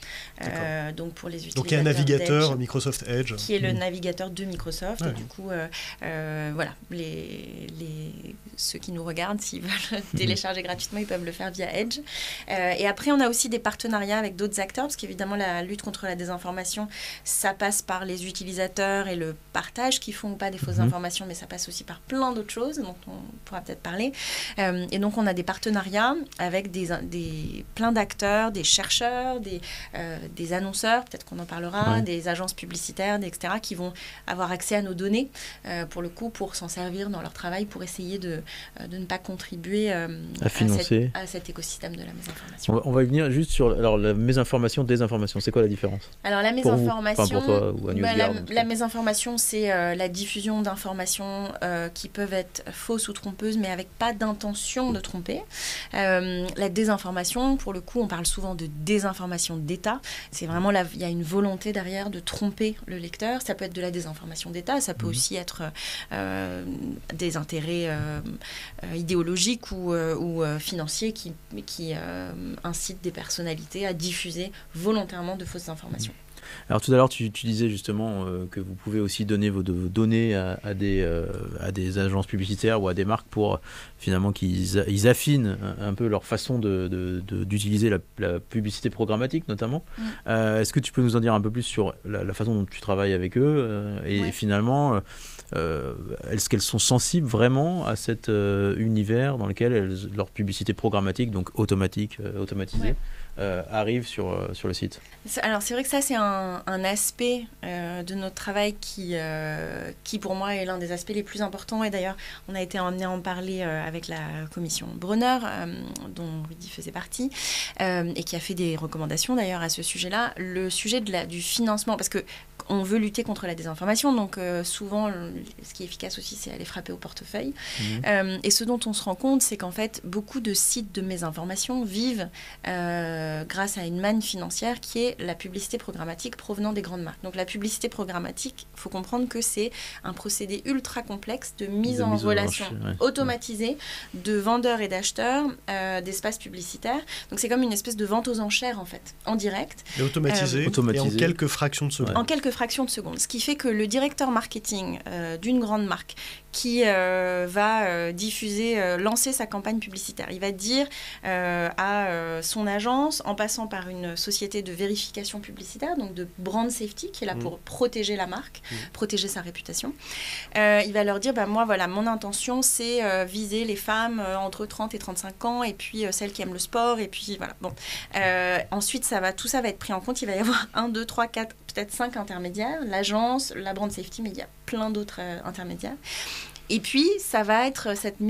Donc pour les utilisateurs. Donc il y a un navigateur Microsoft Edge. Qui est le navigateur de Microsoft. Et du coup, ceux qui nous regardent, s'ils veulent télécharger gratuitement, ils peuvent le faire via Edge. Et après, on a aussi des partenariats avec d'autres acteurs, parce qu'évidemment, la lutte contre la désinformation, ça passe par les utilisateurs et le partage qui font ou pas des fausses informations, mais ça passe aussi par plein d'autres choses dont on pourra peut-être parler. Et donc, on a des partenariats avec plein d'acteurs, des chercheurs, des annonceurs, peut-être qu'on en parlera, des agences publicitaires, etc., qui vont avoir accès à nos données, pour le coup, pour s'en servir dans leur travail, pour essayer de ne pas contribuer à cet écosystème de la mésinformation. On va y venir juste sur la mésinformation, désinformation. C'est quoi la différence? Alors la mésinformation, pour toi ou à NewsGuard, la mésinformation, c'est la diffusion d'informations qui peuvent être fausses ou trompeuses, mais avec pas d'intention de tromper. La désinformation, pour le coup, on parle souvent de désinformation d'État. C'est vraiment il y a une volonté derrière de tromper le lecteur. Ça peut être de la désinformation d'État, ça peut aussi être des intérêts idéologiques ou financiers qui incitent des personnalités à diffuser volontairement de fausses informations. Alors tout à l'heure, tu disais justement que vous pouvez aussi donner vos données à des agences publicitaires ou à des marques pour finalement qu'ils affinent un peu leur façon d'utiliser la publicité programmatique notamment. Est-ce que tu peux nous en dire un peu plus sur la façon dont tu travailles avec eux et finalement est-ce qu'elles sont sensibles vraiment à cet univers dans lequel leur publicité programmatique, donc automatisée, arrive sur le site? Alors c'est vrai que ça c'est un aspect de notre travail qui pour moi est l'un des aspects les plus importants, et d'ailleurs on a été amené à en parler avec la commission Brunner dont Rudy faisait partie et qui a fait des recommandations d'ailleurs à ce sujet-là, le sujet du financement, parce que on veut lutter contre la désinformation, donc souvent ce qui est efficace aussi c'est aller frapper au portefeuille. Et ce dont on se rend compte, c'est qu'en fait beaucoup de sites de mésinformation vivent grâce à une manne financière qui est la publicité programmatique provenant des grandes marques. Donc la publicité programmatique, il faut comprendre que c'est un procédé ultra complexe de mise en relation automatisée de vendeurs et d'acheteurs d'espaces publicitaires. Donc c'est comme une espèce de vente aux enchères en fait, en direct. Et automatisé. Et en quelques fractions de secondes. En quelques fractions de secondes. Ce qui fait que le directeur marketing d'une grande marque qui va lancer sa campagne publicitaire, il va dire à son agence, en passant par une société de vérification publicitaire, donc de brand safety, qui est là pour protéger la marque, protéger sa réputation, il va leur dire, moi voilà, mon intention c'est viser les femmes entre 30 et 35 ans, et puis celles qui aiment le sport, et puis voilà. Bon. Ensuite, tout ça va être pris en compte, il va y avoir 1, 2, 3, 4, peut-être 5 intermédiaires, l'agence, la brand safety, mais il y a plein d'autres intermédiaires. Et puis, ça va être cette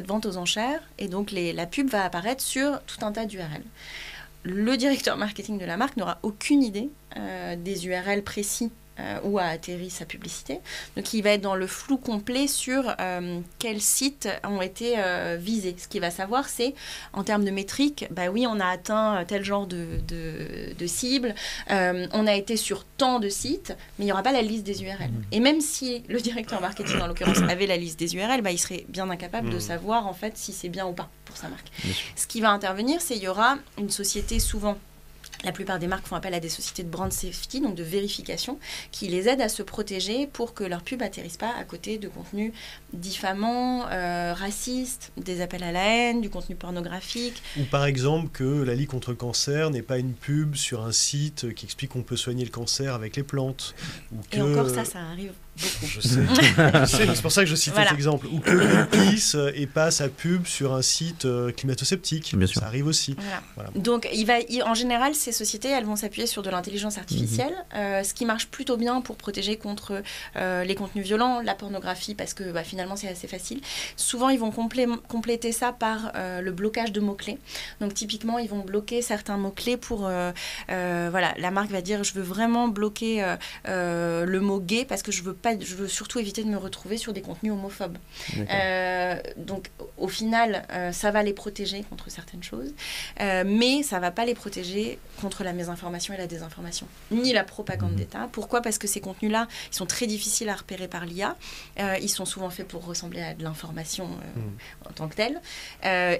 vente aux enchères, et donc la pub va apparaître sur tout un tas d'URL. Le directeur marketing de la marque n'aura aucune idée des URL précis où a atterri sa publicité. Donc il va être dans le flou complet sur quels sites ont été visés. Ce qu'il va savoir, c'est en termes de métriques, oui, on a atteint tel genre de cible, on a été sur tant de sites, mais il n'y aura pas la liste des URL. Et même si le directeur marketing, en l'occurrence, avait la liste des URL, il serait bien incapable de savoir en fait si c'est bien ou pas pour sa marque. Ce qui va intervenir, c'est qu'il y aura une société souvent. La plupart des marques font appel à des sociétés de brand safety, donc de vérification, qui les aident à se protéger pour que leur pub n'atterrisse pas à côté de contenus diffamants, racistes, des appels à la haine, du contenu pornographique. Ou par exemple que la Ligue contre le cancer n'est pas une pub sur un site qui explique qu'on peut soigner le cancer avec les plantes. Ou que... Et encore ça arrive beaucoup. Je sais, c'est pour ça que je cite cet exemple. Ou que Greenpeace n'ait pas sa pub sur un site climato-sceptique. Bien sûr. Ça arrive aussi. Voilà. Donc en général, ces sociétés, elles vont s'appuyer sur de l'intelligence artificielle, ce qui marche plutôt bien pour protéger contre les contenus violents, la pornographie, parce que finalement c'est assez facile. Souvent, ils vont compléter ça par le blocage de mots-clés. Donc typiquement, ils vont bloquer certains mots-clés pour... la marque va dire, je veux vraiment bloquer le mot gay parce que je veux surtout éviter de me retrouver sur des contenus homophobes. Donc au final, ça va les protéger contre certaines choses, mais ça ne va pas les protéger contre la mésinformation et la désinformation, ni la propagande d'État. Pourquoi ? Parce que ces contenus-là, ils sont très difficiles à repérer par l'IA. Ils sont souvent faits pour ressembler à de l'information en tant que telle.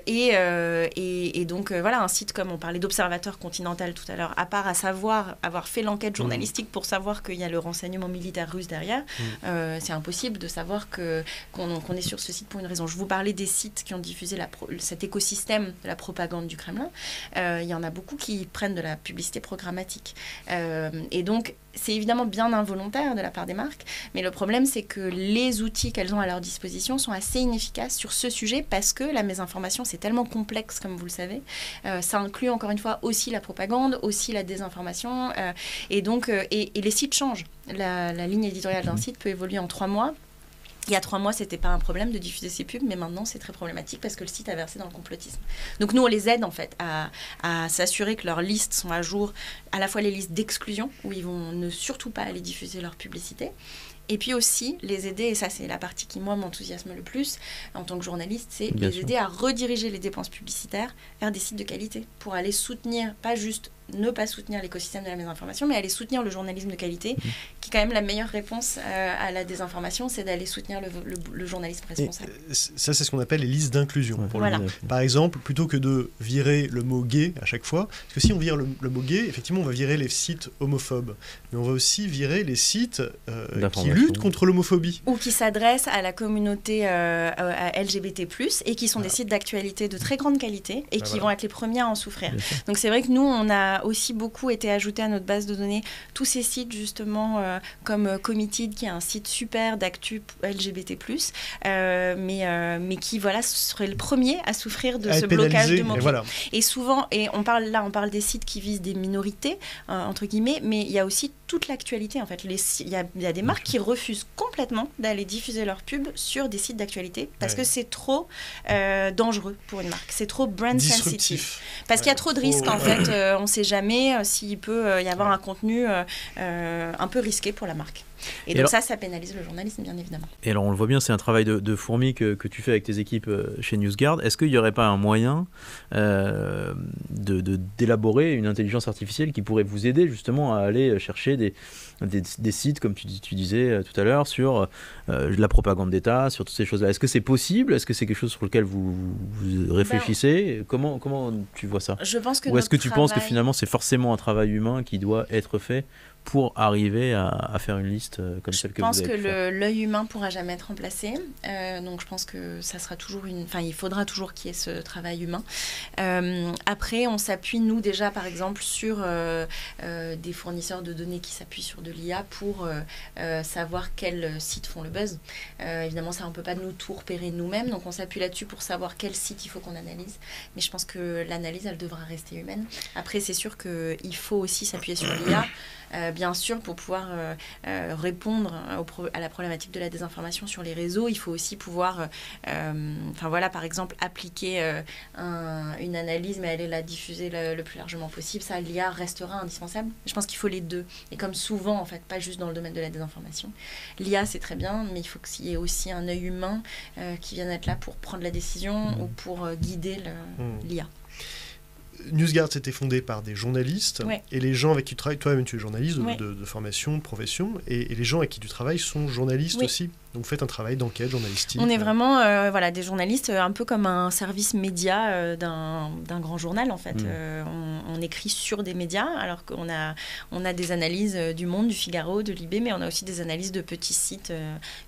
Et donc, un site comme on parlait d'Observateur Continental tout à l'heure, à part à savoir avoir fait l'enquête journalistique pour savoir qu'il y a le renseignement militaire russe derrière, c'est impossible de savoir qu'on est sur ce site pour une raison. Je vous parlais des sites qui ont diffusé cet écosystème de la propagande du Kremlin. Il y en a beaucoup qui prennent de la publicité programmatique. Et donc, c'est évidemment bien involontaire de la part des marques, mais le problème, c'est que les outils qu'elles ont à leur disposition sont assez inefficaces sur ce sujet parce que la mésinformation, c'est tellement complexe, comme vous le savez. Ça inclut, encore une fois, aussi la propagande, aussi la désinformation. Et donc, et les sites changent. La ligne éditoriale d'un site peut évoluer en 3 mois. Il y a 3 mois, c'était pas un problème de diffuser ces pubs, mais maintenant, c'est très problématique parce que le site a versé dans le complotisme. Donc nous, on les aide en fait à s'assurer que leurs listes sont à jour, à la fois les listes d'exclusion, où ils vont ne surtout pas aller diffuser leur publicité, et puis aussi les aider, et ça c'est la partie qui moi m'enthousiasme le plus en tant que journaliste, c'est les aider à rediriger les dépenses publicitaires vers des sites de qualité, pour aller soutenir, ne pas soutenir l'écosystème de la mésinformation, mais aller soutenir le journalisme de qualité, qui est quand même la meilleure réponse à la désinformation, c'est d'aller soutenir le journalisme responsable. Et ça, c'est ce qu'on appelle les listes d'inclusion. Par exemple, plutôt que de virer le mot gay à chaque fois, parce que si on vire le mot gay, effectivement, on va virer les sites homophobes, mais on va aussi virer les sites qui luttent contre l'homophobie. Ou qui s'adressent à la communauté LGBT+, et qui sont des sites d'actualité de très grande qualité, et qui vont être les premiers à en souffrir. Donc c'est vrai que nous, on a a aussi beaucoup été ajouté à notre base de données tous ces sites justement comme Committed, qui est un site super d'actu LGBT+, mais qui voilà serait le premier à souffrir de ce blocage de mots-clés. Voilà. Et souvent, on parle des sites qui visent des minorités entre guillemets, mais il y a aussi toute l'actualité en fait. Il y a des marques qui refusent complètement d'aller diffuser leur pub sur des sites d'actualité parce que c'est trop dangereux pour une marque, c'est trop brand sensitive, parce qu'il y a trop de risques en fait. On ne sait jamais s'il peut y avoir un contenu un peu risqué pour la marque. Et donc ça pénalise le journalisme, bien évidemment. Et alors on le voit bien, c'est un travail de fourmi que tu fais avec tes équipes chez NewsGuard. Est-ce qu'il n'y aurait pas un moyen d'élaborer une intelligence artificielle qui pourrait vous aider justement à aller chercher des sites, comme tu disais tout à l'heure, sur la propagande d'État, sur toutes ces choses-là? Est-ce que c'est possible? Est-ce que c'est quelque chose sur lequel vous réfléchissez? Comment tu vois ça? Je pense que Ou est-ce que tu penses que finalement c'est forcément un travail humain qui doit être fait pour arriver à faire une liste comme celle que vous avez fait? Je pense que l'œil humain ne pourra jamais être remplacé. Donc je pense que ça sera toujours il faudra toujours qu'il y ait ce travail humain. Après, on s'appuie, nous, déjà, par exemple, sur des fournisseurs de données qui s'appuient sur de l'IA pour savoir quels sites font le buzz. Évidemment, ça, on ne peut pas nous tout repérer nous-mêmes. Donc on s'appuie là-dessus pour savoir quel site il faut qu'on analyse. Mais je pense que l'analyse, elle devra rester humaine. Après, c'est sûr qu'il faut aussi s'appuyer sur l'IA. Bien sûr, pour pouvoir répondre à la problématique de la désinformation sur les réseaux, il faut aussi pouvoir, par exemple, appliquer une analyse, mais aller la diffuser le plus largement possible. Ça, l'IA restera indispensable. Je pense qu'il faut les deux. Et comme souvent, en fait, pas juste dans le domaine de la désinformation. L'IA, c'est très bien, mais il faut qu'il y ait aussi un œil humain qui vienne être là pour prendre la décision ou pour guider l'IA. NewsGuard s'était fondé par des journalistes, et les gens avec qui tu travailles, toi-même tu es journaliste de formation, de profession, et les gens avec qui tu travailles sont journalistes aussi. Donc vous faites un travail d'enquête journalistique. On est vraiment des journalistes, un peu comme un service média d'un grand journal en fait. On écrit sur des médias, alors qu'on a des analyses du Monde, du Figaro, de Libé, mais on a aussi des analyses de petits sites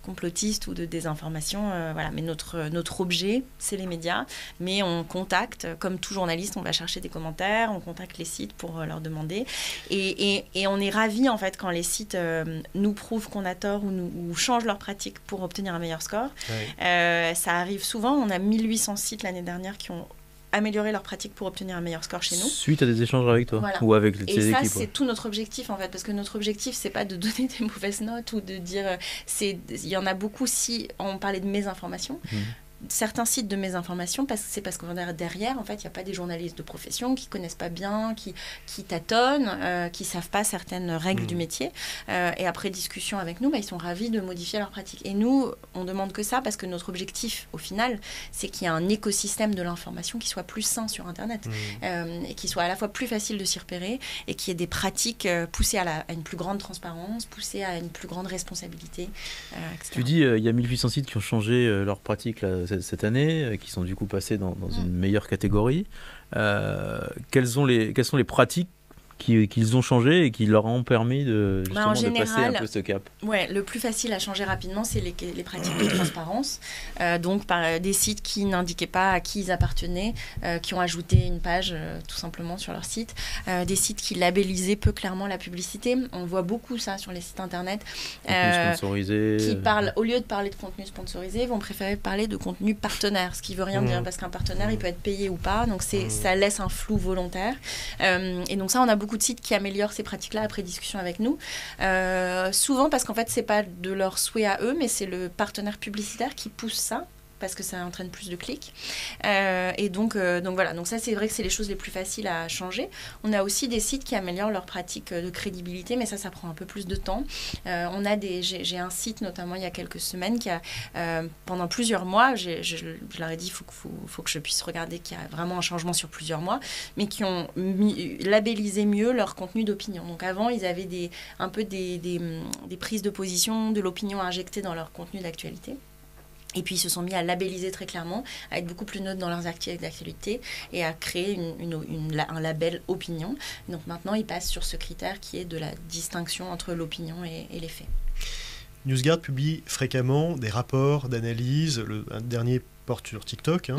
complotistes ou de désinformation. Mais notre objet, c'est les médias, mais on contacte, comme tout journaliste, on va chercher des commentaires, on contacte les sites pour leur demander. Et on est ravis en fait quand les sites nous prouvent qu'on a tort ou changent leurs pratiques pour obtenir un meilleur score. Ça arrive souvent. On a 1800 sites l'année dernière qui ont amélioré leurs pratiques pour obtenir un meilleur score chez nous. Suite à des échanges avec toi ou avec tes équipes. Et ça, c'est tout notre objectif en fait, parce que notre objectif, c'est pas de donner des mauvaises notes ou de dire... Il y en a beaucoup, si on parlait de mésinformation, certains sites de mésinformation, c'est parce qu'on est derrière, en fait, il n'y a pas des journalistes de profession qui connaissent pas bien, qui tâtonnent, qui savent pas certaines règles du métier. Et après discussion avec nous, ils sont ravis de modifier leurs pratiques. Et nous, on demande que ça parce que notre objectif, au final, c'est qu'il y ait un écosystème de l'information qui soit plus sain sur Internet et qui soit à la fois plus facile de s'y repérer et qu'il y ait des pratiques poussées à une plus grande transparence, poussées à une plus grande responsabilité, etc. Tu dis, il y a 1800 sites qui ont changé leurs pratiques là, cette année, qui sont du coup passés dans une meilleure catégorie. Quelles sont les pratiques qu'ils ont changé et qui leur ont permis de passer un peu ce cap? Le plus facile à changer rapidement, c'est les pratiques de transparence. Donc par des sites qui n'indiquaient pas à qui ils appartenaient, qui ont ajouté une page tout simplement sur leur site. Des sites qui labellisaient peu clairement la publicité. On voit beaucoup ça sur les sites internet. Qui parlent, au lieu de parler de contenu sponsorisé, vont préférer parler de contenu partenaire, ce qui veut rien dire, parce qu'un partenaire, il peut être payé ou pas. Donc ça laisse un flou volontaire. Et donc ça, on a beaucoup de sites qui améliorent ces pratiques-là après discussion avec nous. Souvent parce qu'en fait, c'est pas de leur souhait à eux, mais c'est le partenaire publicitaire qui pousse ça, parce que ça entraîne plus de clics. Et donc voilà. Donc ça, c'est vrai que c'est les choses les plus faciles à changer. On a aussi des sites qui améliorent leurs pratiques de crédibilité, mais ça prend un peu plus de temps. J'ai un site, notamment il y a quelques semaines, qui a, pendant plusieurs mois, je leur ai dit, faut que je puisse regarder qu'il y a vraiment un changement sur plusieurs mois, mais qui ont labellisé mieux leur contenu d'opinion. Donc avant, ils avaient des prises de position, de l'opinion injectée dans leur contenu d'actualité. Et puis, ils se sont mis à labelliser très clairement, à être beaucoup plus neutres dans leurs activités d'actualité et à créer un label opinion. Donc maintenant, ils passent sur ce critère qui est de la distinction entre l'opinion et les faits. NewsGuard publie fréquemment des rapports d'analyse. Un dernier porte sur TikTok.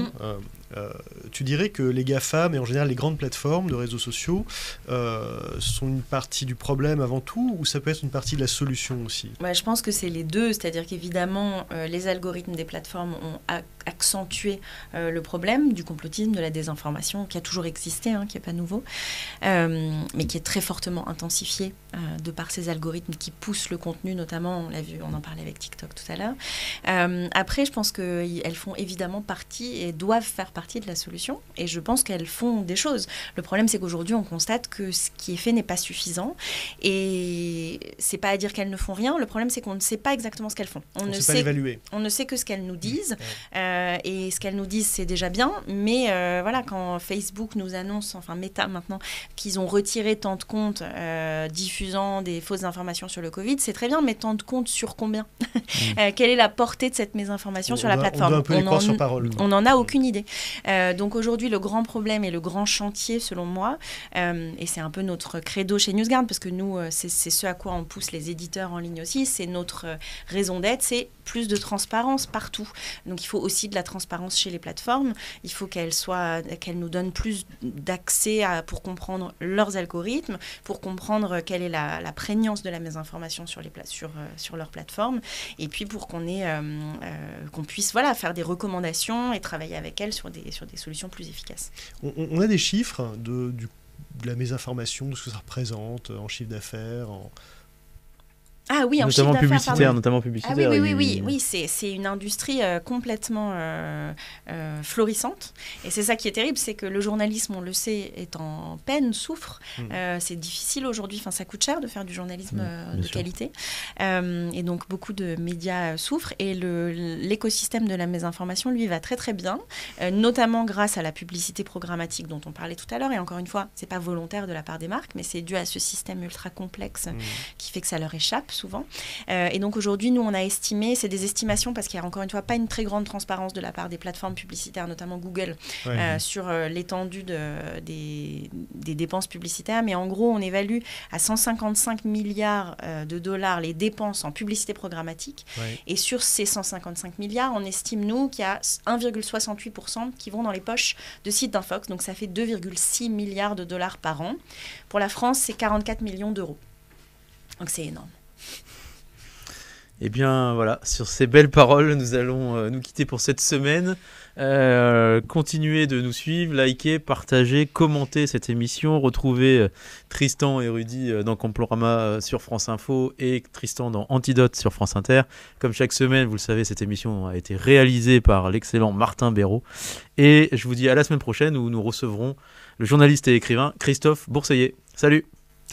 Tu dirais que les GAFAM et en général les grandes plateformes de réseaux sociaux sont une partie du problème avant tout, ou ça peut être une partie de la solution aussi? Je pense que c'est les deux, c'est-à-dire qu'évidemment les algorithmes des plateformes ont accentué le problème du complotisme, de la désinformation qui a toujours existé, qui n'est pas nouveau, mais qui est très fortement intensifié de par ces algorithmes qui poussent le contenu, notamment, on l'a vu, on en parlait avec TikTok tout à l'heure. Après, je pense qu'elles font évidemment partie et doivent faire partie de la solution, et je pense qu'elles font des choses. Le problème, c'est qu'aujourd'hui, on constate que ce qui est fait n'est pas suffisant, et c'est pas à dire qu'elles ne font rien, le problème, c'est qu'on ne sait pas exactement ce qu'elles font. On ne sait pas l'évaluer. On ne sait que ce qu'elles nous disent, et ce qu'elles nous disent, c'est déjà bien, mais voilà, quand Facebook nous annonce, enfin Meta maintenant, qu'ils ont retiré tant de comptes diffusant des fausses informations sur le Covid, c'est très bien, mais tant de comptes sur combien? Quelle est la portée de cette mésinformation sur la plateforme? On doit un peu les croire sur parole. On n'en a aucune idée. Donc aujourd'hui, le grand problème et le grand chantier, selon moi, et c'est un peu notre credo chez NewsGuard, parce que nous, c'est ce à quoi on pousse les éditeurs en ligne aussi, c'est notre raison d'être, c'est plus de transparence partout. Donc il faut aussi de la transparence chez les plateformes, il faut qu'elles nous donnent plus d'accès pour comprendre leurs algorithmes, pour comprendre quelle est la prégnance de la mésinformation sur leur plateforme, et puis pour qu'on puisse faire des recommandations et travailler avec elles sur des solutions plus efficaces. On a des chiffres de la mésinformation, de ce que ça représente en chiffre d'affaires, Ah oui, en notamment chiffre d'affaires, publicitaire, pardon. notamment publicitaire. Oui, c'est une industrie complètement florissante. Et c'est ça qui est terrible, c'est que le journalisme, on le sait, est en peine, souffre. C'est difficile aujourd'hui, ça coûte cher de faire du journalisme de qualité. Et donc beaucoup de médias souffrent. Et l'écosystème de la mésinformation, lui, va très très bien, notamment grâce à la publicité programmatique dont on parlait tout à l'heure. Et encore une fois, c'est pas volontaire de la part des marques, mais c'est dû à ce système ultra complexe qui fait que ça leur échappe souvent. Et donc aujourd'hui, nous, on a estimé, c'est des estimations parce qu'il n'y a encore une fois pas une très grande transparence de la part des plateformes publicitaires, notamment Google, sur l'étendue des dépenses publicitaires. Mais en gros, on évalue à 155 milliards de dollars les dépenses en publicité programmatique. Et sur ces 155 milliards, on estime, nous, qu'il y a 1,68% qui vont dans les poches de sites d'Infox. Donc ça fait 2,6 milliards de dollars par an. Pour la France, c'est 44 millions d'euros. Donc c'est énorme. Et bien voilà, sur ces belles paroles, nous allons nous quitter pour cette semaine. Continuez de nous suivre, likez, partagez, commentez cette émission. Retrouvez Tristan et Rudy dans Complorama sur France Info et Tristan dans Antidote sur France Inter. Comme chaque semaine, vous le savez, cette émission a été réalisée par l'excellent Martin Béraud. Et je vous dis à la semaine prochaine où nous recevrons le journaliste et écrivain Christophe Bourseiller. Salut.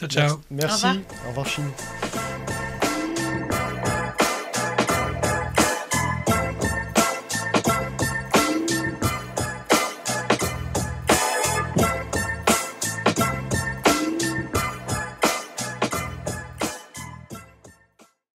Ciao. Merci. Au revoir Chine.